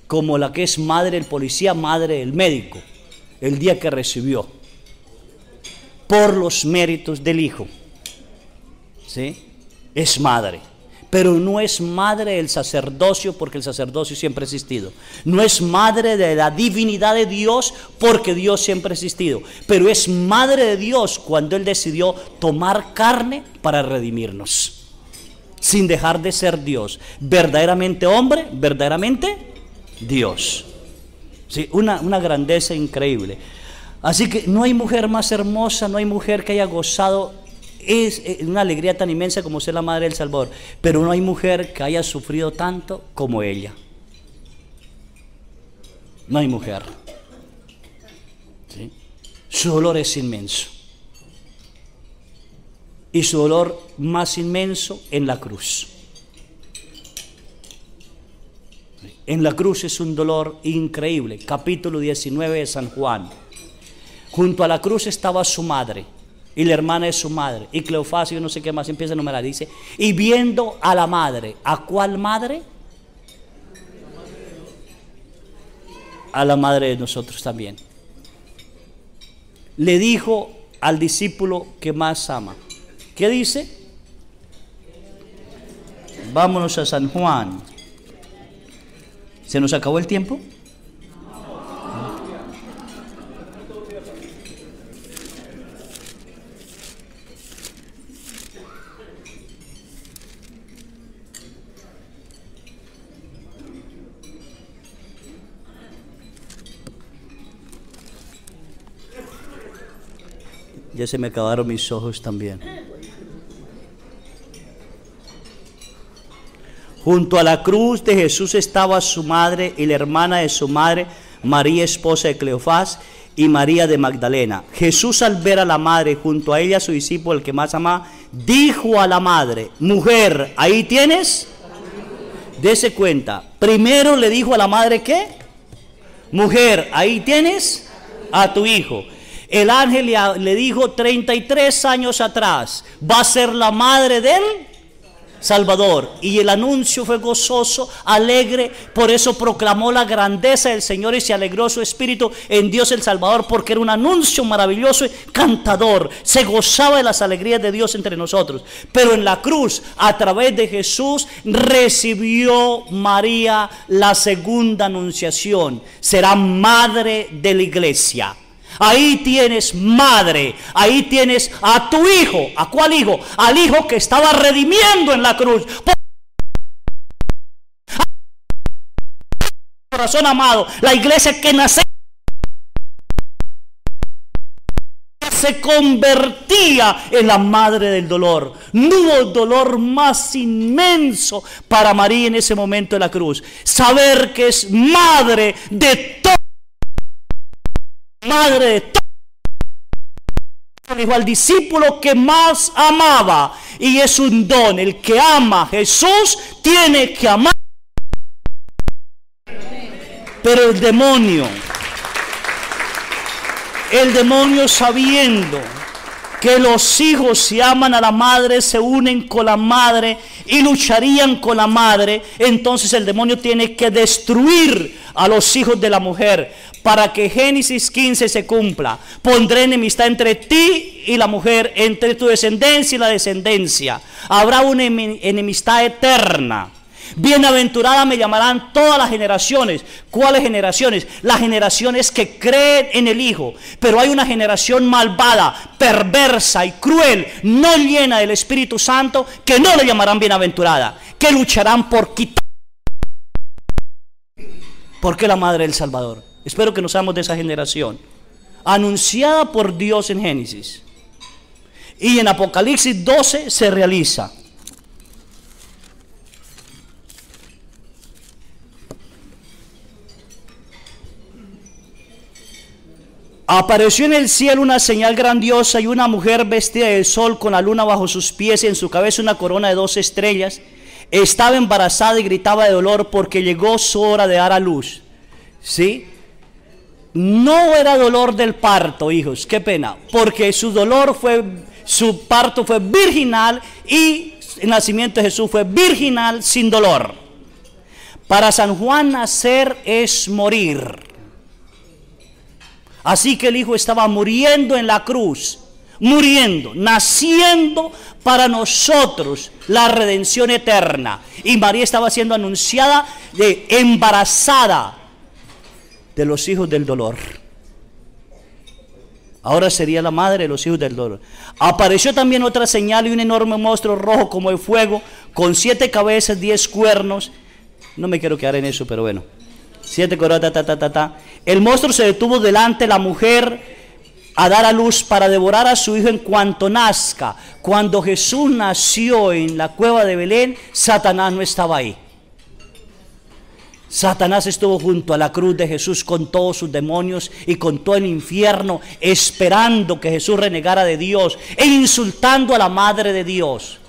Como la que es madre del policía, madre del médico, el día que recibió, por los méritos del Hijo. ¿Sí? Es madre, pero no es madre del sacerdocio, porque el sacerdocio siempre ha existido. No es madre de la divinidad de Dios, porque Dios siempre ha existido. Pero es madre de Dios cuando Él decidió tomar carne para redimirnos, sin dejar de ser Dios, verdaderamente hombre, verdaderamente Dios. Sí, una grandeza increíble. Así que no hay mujer más hermosa, no hay mujer que haya gozado una alegría tan inmensa como ser la madre del Salvador, pero no hay mujer que haya sufrido tanto como ella. No hay mujer. ¿Sí? Su dolor es inmenso. Y su dolor más inmenso en la cruz. En la cruz es un dolor increíble. Capítulo 19 de San Juan. Junto a la cruz estaba su madre y la hermana de su madre y Cleofás y yo no sé qué más, empieza a enumerar, dice, y viendo a la madre. ¿A cuál madre? A la madre de nosotros también. Le dijo al discípulo que más ama. ¿Qué dice? Vámonos a San Juan. ¿Se nos acabó el tiempo? Ya se me acabaron mis ojos también. Junto a la cruz de Jesús estaba su madre y la hermana de su madre, María, esposa de Cleofás, y María de Magdalena. Jesús, al ver a la madre junto a ella, su discípulo, el que más amaba, dijo a la madre: mujer, ahí tienes. Dese cuenta. Primero le dijo a la madre, ¿qué? Mujer, ahí tienes a tu hijo. El ángel le dijo 33 años atrás, va a ser la madre del Salvador. Y el anuncio fue gozoso, alegre, por eso proclamó la grandeza del Señor y se alegró su espíritu en Dios el Salvador, porque era un anuncio maravilloso y cantador. Se gozaba de las alegrías de Dios entre nosotros. Pero en la cruz, a través de Jesús, recibió María la segunda anunciación: será madre de la iglesia. Ahí tienes madre, ahí tienes a tu hijo. ¿A cuál hijo? Al hijo que estaba redimiendo en la cruz. Corazón amado, la iglesia que nace se convertía en la madre del dolor. No hubo dolor más inmenso para María en ese momento de la cruz. Saber que es madre de todo. Madre de todo. Dijo al discípulo que más amaba, y es un don. El que ama a Jesús tiene que amar. Pero el demonio sabiendo que los hijos, si aman a la madre, se unen con la madre y lucharían con la madre, entonces el demonio tiene que destruir a los hijos de la mujer, para que Génesis 15 se cumpla. Pondré enemistad entre ti y la mujer, entre tu descendencia y la descendencia. Habrá una enemistad eterna. Bienaventurada me llamarán todas las generaciones. ¿Cuáles generaciones? Las generaciones que creen en el Hijo. Pero hay una generación malvada, perversa y cruel, no llena del Espíritu Santo, que no le llamarán bienaventurada, que lucharán por quitar. ¿Por qué la madre del Salvador? Espero que no seamos de esa generación. Anunciada por Dios en Génesis. Y en Apocalipsis 12 se realiza. Apareció en el cielo una señal grandiosa y una mujer vestida de sol con la luna bajo sus pies y en su cabeza una corona de 12 estrellas. Estaba embarazada y gritaba de dolor porque llegó su hora de dar a luz. ¿Sí? No era dolor del parto, hijos, qué pena, porque su parto fue virginal y el nacimiento de Jesús fue virginal sin dolor. Para San Juan, nacer es morir. Así que el Hijo estaba muriendo en la cruz, muriendo, naciendo para nosotros la redención eterna. Y María estaba siendo anunciada embarazada de los hijos del dolor. Ahora sería la madre de los hijos del dolor. Apareció también otra señal y un enorme monstruo rojo como el fuego, con 7 cabezas, 10 cuernos. No me quiero quedar en eso, pero bueno. 7 coronas, El monstruo se detuvo delante de la mujer a dar a luz para devorar a su hijo en cuanto nazca. Cuando Jesús nació en la cueva de Belén, Satanás no estaba ahí. Satanás estuvo junto a la cruz de Jesús con todos sus demonios y con todo el infierno, esperando que Jesús renegara de Dios e insultando a la madre de Dios.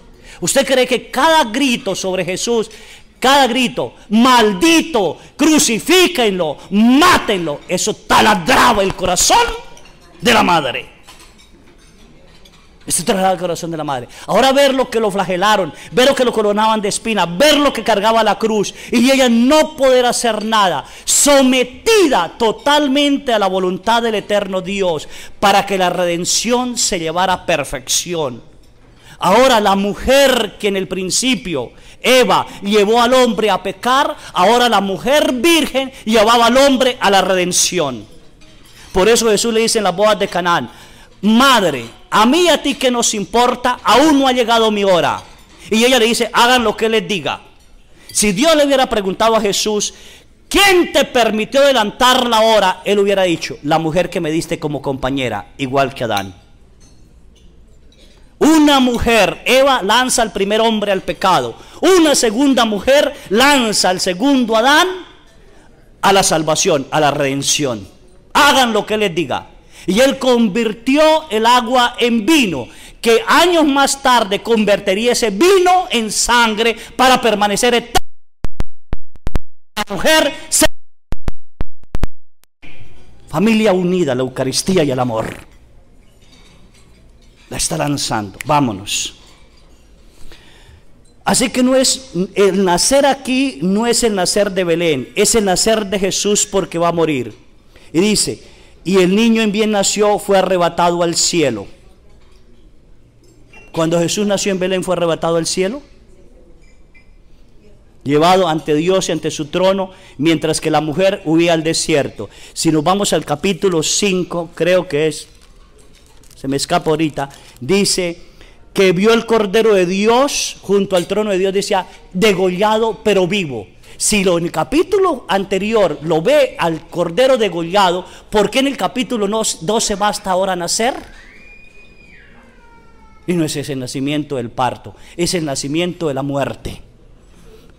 ¿Usted cree que cada grito sobre Jesús, cada grito, maldito, crucifíquenlo, mátenlo, eso taladraba el corazón de la madre. Esto traslada al corazón de la madre. Ahora ver lo que lo flagelaron, ver lo que lo coronaban de espinas, ver lo que cargaba la cruz y ella no poder hacer nada, sometida totalmente a la voluntad del eterno Dios para que la redención se llevara a perfección. Ahora la mujer que en el principio Eva llevó al hombre a pecar, ahora la mujer virgen llevaba al hombre a la redención. Por eso Jesús le dice en las bodas de Canaán: madre, a mí y a ti que nos importa, aún no ha llegado mi hora. Y ella le dice: hagan lo que Él les diga. Si Dios le hubiera preguntado a Jesús: ¿quién te permitió adelantar la hora? Él hubiera dicho: la mujer que me diste como compañera, igual que Adán. Una mujer, Eva, lanza al primer hombre al pecado. Una segunda mujer lanza al segundo Adán a la salvación, a la redención. Hagan lo que Él les diga. Y Él convirtió el agua en vino, que años más tarde convertiría ese vino en sangre para permanecer eterno. La mujer se... Familia unida, la Eucaristía y el amor. La está lanzando. Vámonos. Así que no es el nacer aquí, no es el nacer de Belén, es el nacer de Jesús porque va a morir. Y dice: y el niño en bien nació, fue arrebatado al cielo. Cuando Jesús nació en Belén, fue arrebatado al cielo, llevado ante Dios y ante su trono, mientras que la mujer huía al desierto. Si nos vamos al capítulo 5, creo que es, se me escapa ahorita, dice que vio el Cordero de Dios junto al trono de Dios, decía degollado pero vivo. Si en el capítulo anterior lo ve al Cordero degollado, ¿por qué en el capítulo 12 basta ahora nacer? Y no es ese el nacimiento del parto, es el nacimiento de la muerte,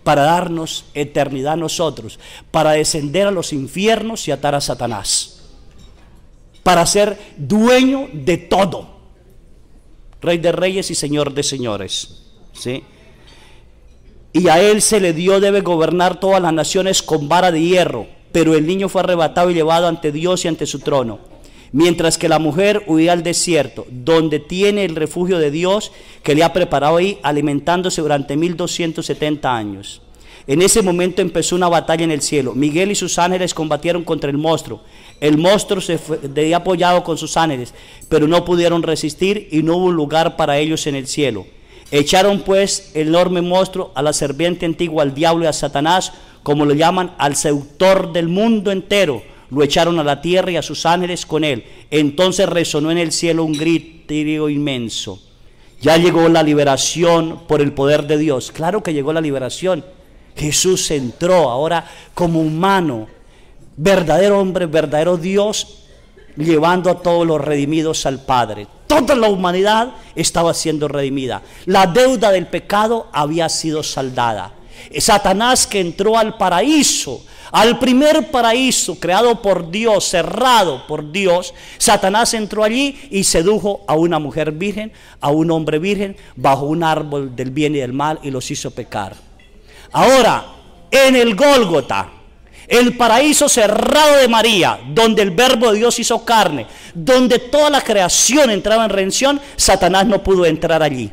para darnos eternidad a nosotros, para descender a los infiernos y atar a Satanás, para ser dueño de todo, Rey de reyes y Señor de señores, ¿sí? Y a Él se le dio, debe gobernar todas las naciones con vara de hierro. Pero el niño fue arrebatado y llevado ante Dios y ante su trono, mientras que la mujer huía al desierto, donde tiene el refugio de Dios, que le ha preparado ahí, alimentándose durante 1270 años. En ese momento empezó una batalla en el cielo. Miguel y sus ángeles combatieron contra el monstruo. El monstruo se fue apoyado con sus ángeles, pero no pudieron resistir y no hubo lugar para ellos en el cielo. Echaron pues el enorme monstruo, a la serpiente antigua, al diablo y a Satanás, como lo llaman, al seductor del mundo entero. Lo echaron a la tierra y a sus ángeles con él. Entonces resonó en el cielo un grito inmenso. Ya llegó la liberación por el poder de Dios. Claro que llegó la liberación. Jesús entró ahora como humano, verdadero hombre, verdadero Dios, llevando a todos los redimidos al Padre. Toda la humanidad estaba siendo redimida. La deuda del pecado había sido saldada. Satanás, que entró al paraíso, al primer paraíso creado por Dios, cerrado por Dios, Satanás entró allí y sedujo a una mujer virgen, a un hombre virgen, bajo un árbol del bien y del mal, y los hizo pecar. Ahora, en el Gólgota, el paraíso cerrado de María, donde el verbo de Dios hizo carne, donde toda la creación entraba en redención, Satanás no pudo entrar allí.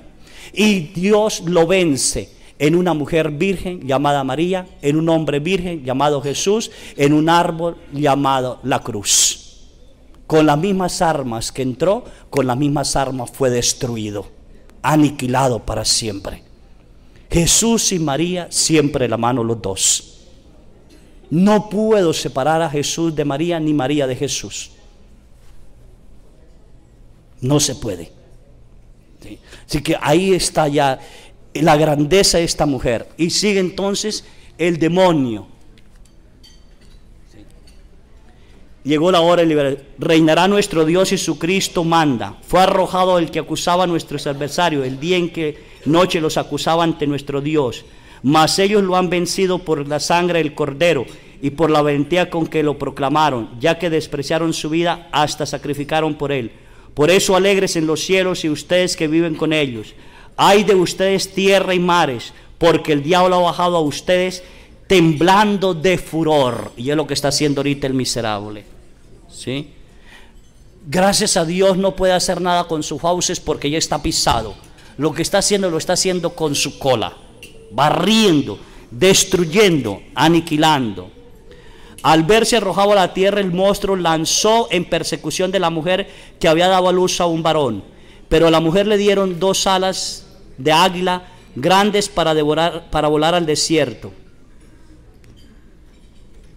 Y Dios lo vence en una mujer virgen llamada María, en un hombre virgen llamado Jesús, en un árbol llamado la cruz. Con las mismas armas que entró, con las mismas armas fue destruido, aniquilado para siempre. Jesús y María siempre de la mano los dos. No puedo separar a Jesús de María, ni María de Jesús. No se puede. ¿Sí? Así que ahí está ya la grandeza de esta mujer. Y sigue entonces el demonio. ¿Sí? Llegó la hora de liberar. Reinará nuestro Dios y su Cristo manda. Fue arrojado el que acusaba a nuestros adversarios, el día en que noche los acusaba ante nuestro Dios. Mas ellos lo han vencido por la sangre del Cordero y por la valentía con que lo proclamaron, ya que despreciaron su vida, hasta sacrificaron por él. Por eso alegres en los cielos y ustedes que viven con ellos. Ay de ustedes tierra y mares, porque el diablo ha bajado a ustedes temblando de furor. Y es lo que está haciendo ahorita el miserable, ¿sí? Gracias a Dios no puede hacer nada con sus fauces porque ya está pisado. Lo que está haciendo lo está haciendo con su cola, barriendo, destruyendo, aniquilando. Al verse arrojado a la tierra, el monstruo lanzó en persecución de la mujer que había dado a luz a un varón. Pero a la mujer le dieron 2 alas de águila grandes para volar al desierto.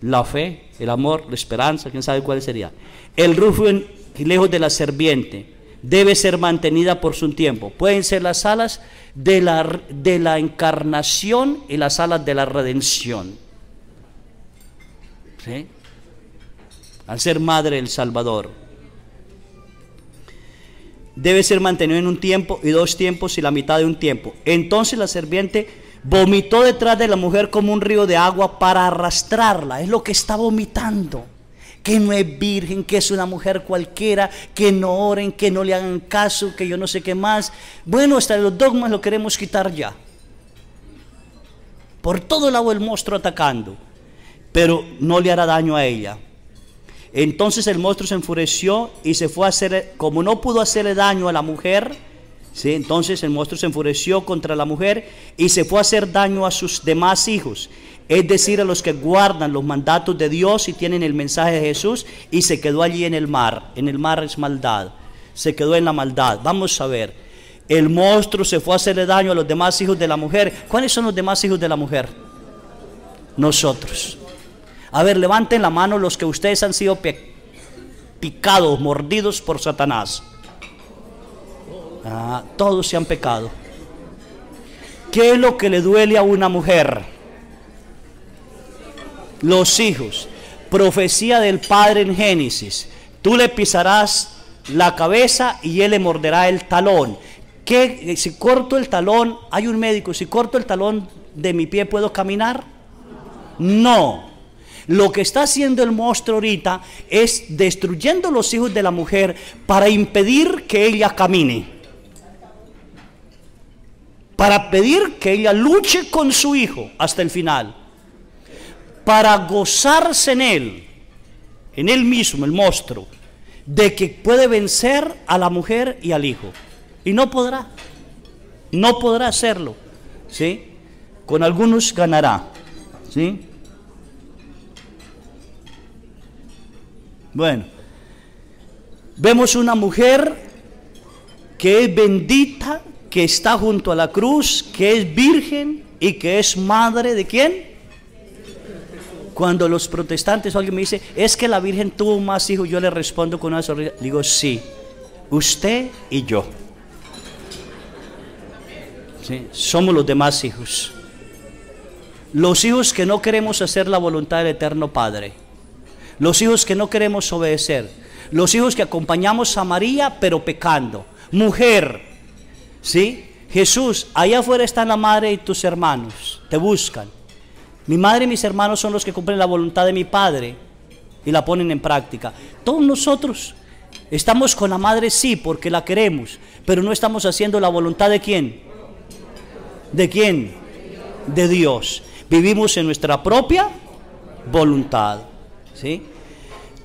La fe, el amor, la esperanza, quién sabe cuál sería. El refugio lejos de la serpiente debe ser mantenida por su tiempo. Pueden ser las alas de la encarnación y las alas de la redención. ¿Sí? Al ser madre del Salvador, debe ser mantenido en un tiempo y 2 tiempos y la mitad de un tiempo. Entonces la serpiente vomitó detrás de la mujer como un río de agua para arrastrarla. Es lo que está vomitando, que no es virgen, que es una mujer cualquiera, que no oren, que no le hagan caso, que yo no sé qué más. Bueno, hasta los dogmas lo queremos quitar ya. Por todo lado el monstruo atacando, pero no le hará daño a ella. Entonces el monstruo se enfureció y se fue a hacer, como no pudo hacerle daño a la mujer, ¿sí? Entonces el monstruo se enfureció contra la mujer y se fue a hacer daño a sus demás hijos, es decir, a los que guardan los mandatos de Dios y tienen el mensaje de Jesús, y se quedó allí en el mar. En el mar es maldad, se quedó en la maldad. Vamos a ver, el monstruo se fue a hacerle daño a los demás hijos de la mujer. ¿Cuáles son los demás hijos de la mujer? Nosotros. A ver, levanten la mano los que ustedes han sido picados, mordidos por Satanás. Todos se han pecado. ¿Qué es lo que le duele a una mujer? Los hijos. Profecía del Padre en Génesis. Tú le pisarás la cabeza y él le morderá el talón. ¿Qué? Si corto el talón, hay un médico, si corto el talón de mi pie, ¿puedo caminar? No. Lo que está haciendo el monstruo ahorita es destruyendo los hijos de la mujer para impedir que ella camine, para pedir que ella luche con su hijo hasta el final, para gozarse en él mismo, el monstruo, de que puede vencer a la mujer y al hijo. Y no podrá hacerlo, ¿sí? Con algunos ganará, ¿sí? Bueno, vemos una mujer que es bendita, que está junto a la cruz, que es virgen y que es madre ¿de quién? Cuando los protestantes o alguien me dice, es que la Virgen tuvo más hijos, yo le respondo con una sonrisa, digo, sí, usted y yo. ¿Sí? Somos los demás hijos. Los hijos que no queremos hacer la voluntad del Eterno Padre. Los hijos que no queremos obedecer. Los hijos que acompañamos a María pero pecando. Mujer, ¿sí? Jesús, allá afuera está la madre y tus hermanos, te buscan. Mi madre y mis hermanos son los que cumplen la voluntad de mi Padre y la ponen en práctica. Todos nosotros estamos con la madre, sí, porque la queremos, pero no estamos haciendo la voluntad de ¿quién? ¿De quién? De Dios. Vivimos en nuestra propia voluntad, ¿sí?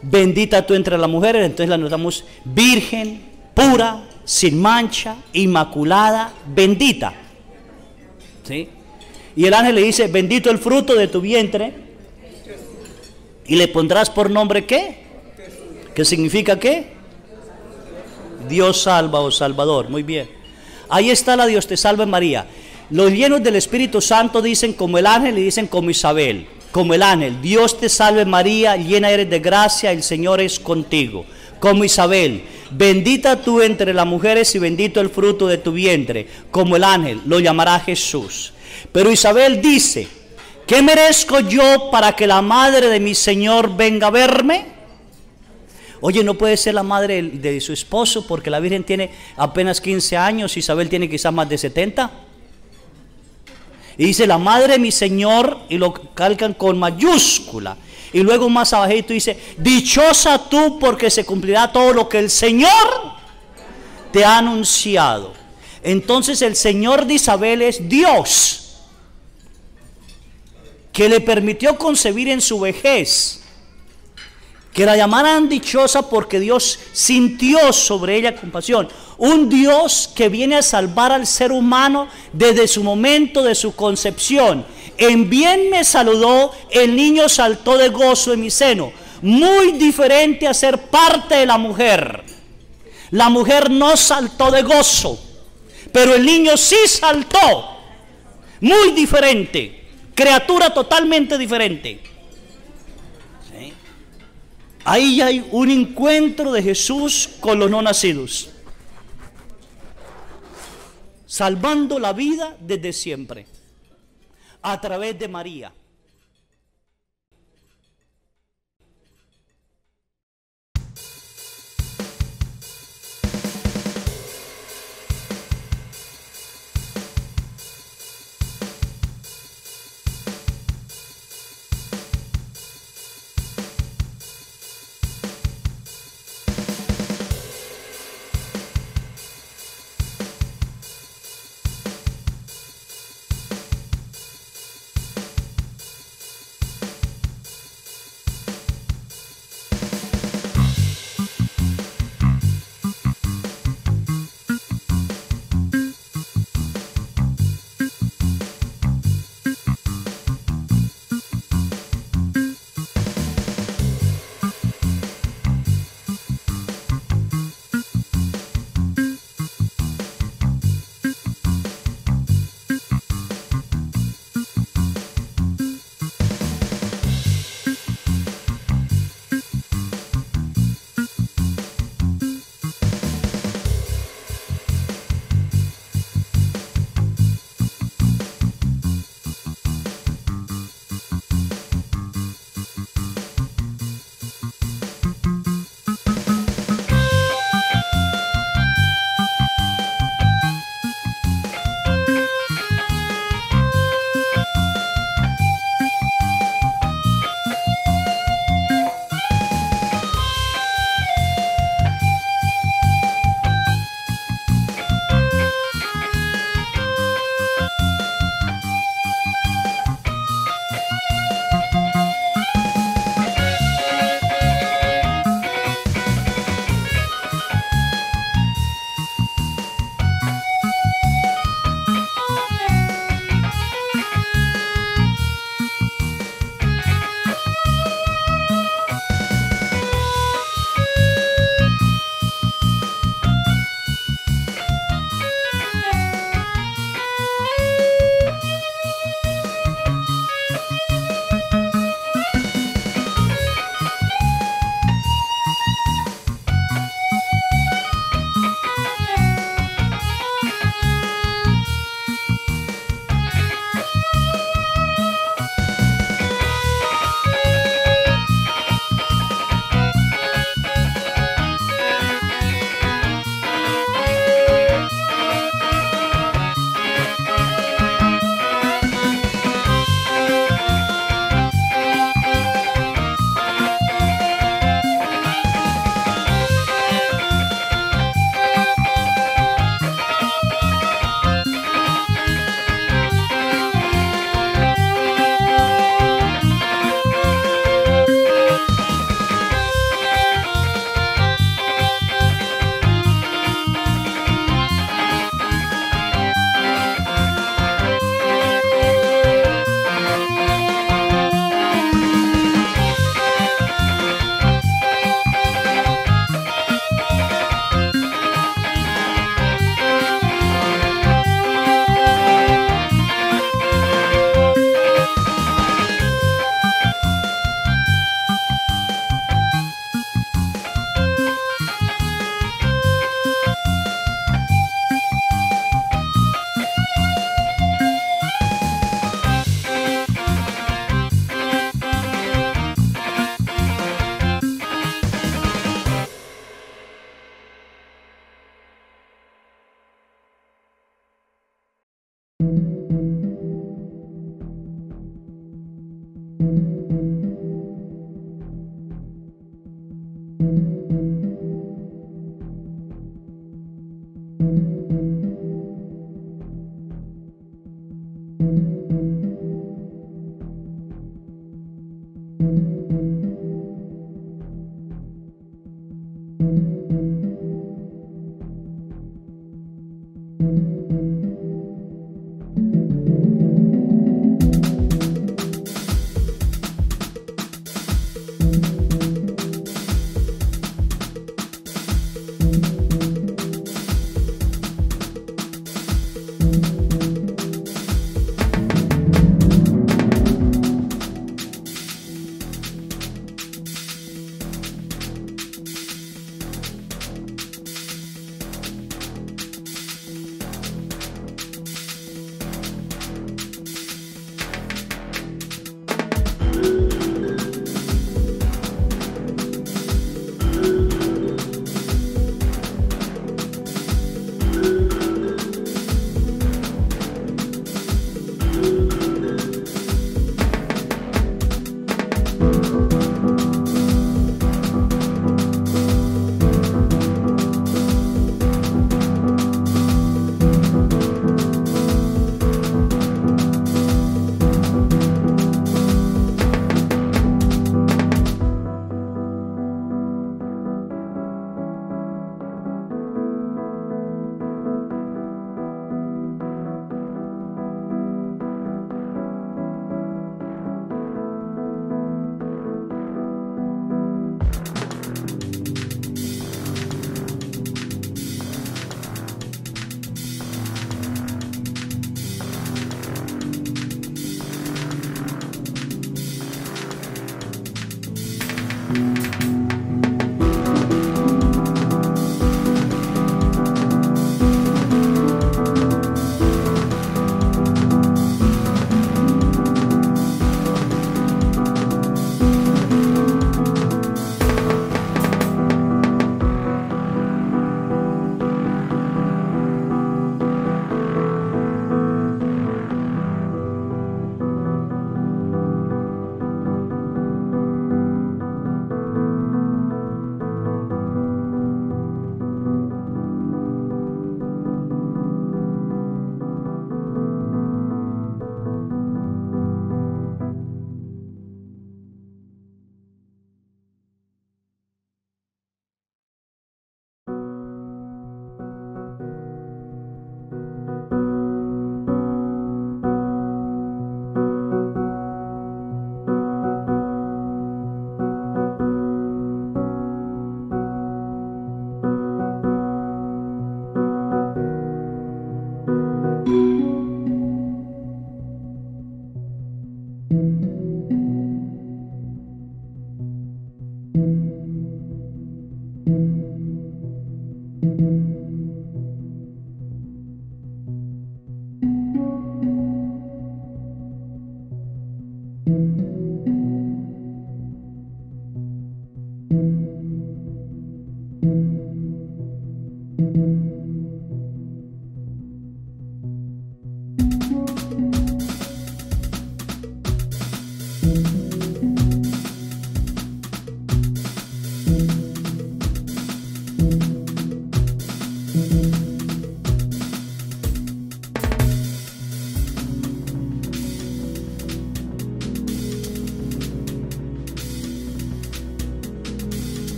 Bendita tú entre las mujeres, entonces la notamos virgen, pura, sin mancha, inmaculada, bendita, ¿sí? Y el ángel le dice, bendito el fruto de tu vientre, y le pondrás por nombre ¿qué? ¿Qué significa qué? Dios salva o Salvador. Muy bien, ahí está la Dios te salve María. Los llenos del Espíritu Santo dicen como el ángel y dicen como Isabel, como el ángel, Dios te salve María, llena eres de gracia, el Señor es contigo. Como Isabel, bendita tú entre las mujeres y bendito el fruto de tu vientre. Como el ángel, lo llamará Jesús. Pero Isabel dice, ¿qué merezco yo para que la madre de mi Señor venga a verme? Oye, no puede ser la madre de su esposo porque la Virgen tiene apenas 15 años, Isabel tiene quizás más de 70. Y dice, la madre de mi Señor, y lo calcan con mayúscula. Y luego más abajito dice, dichosa tú porque se cumplirá todo lo que el Señor te ha anunciado. Entonces el Señor de Isabel es Dios, que le permitió concebir en su vejez Que la llamaran dichosa porque Dios sintió sobre ella compasión. Un Dios que viene a salvar al ser humano desde su momento de su concepción. En bien me saludó, el niño saltó de gozo en mi seno. Muy diferente a ser parte de la mujer. La mujer no saltó de gozo, pero el niño sí saltó. Muy diferente, criatura totalmente diferente. ¿Sí? Ahí hay un encuentro de Jesús con los no nacidos, salvando la vida desde siempre, a través de María.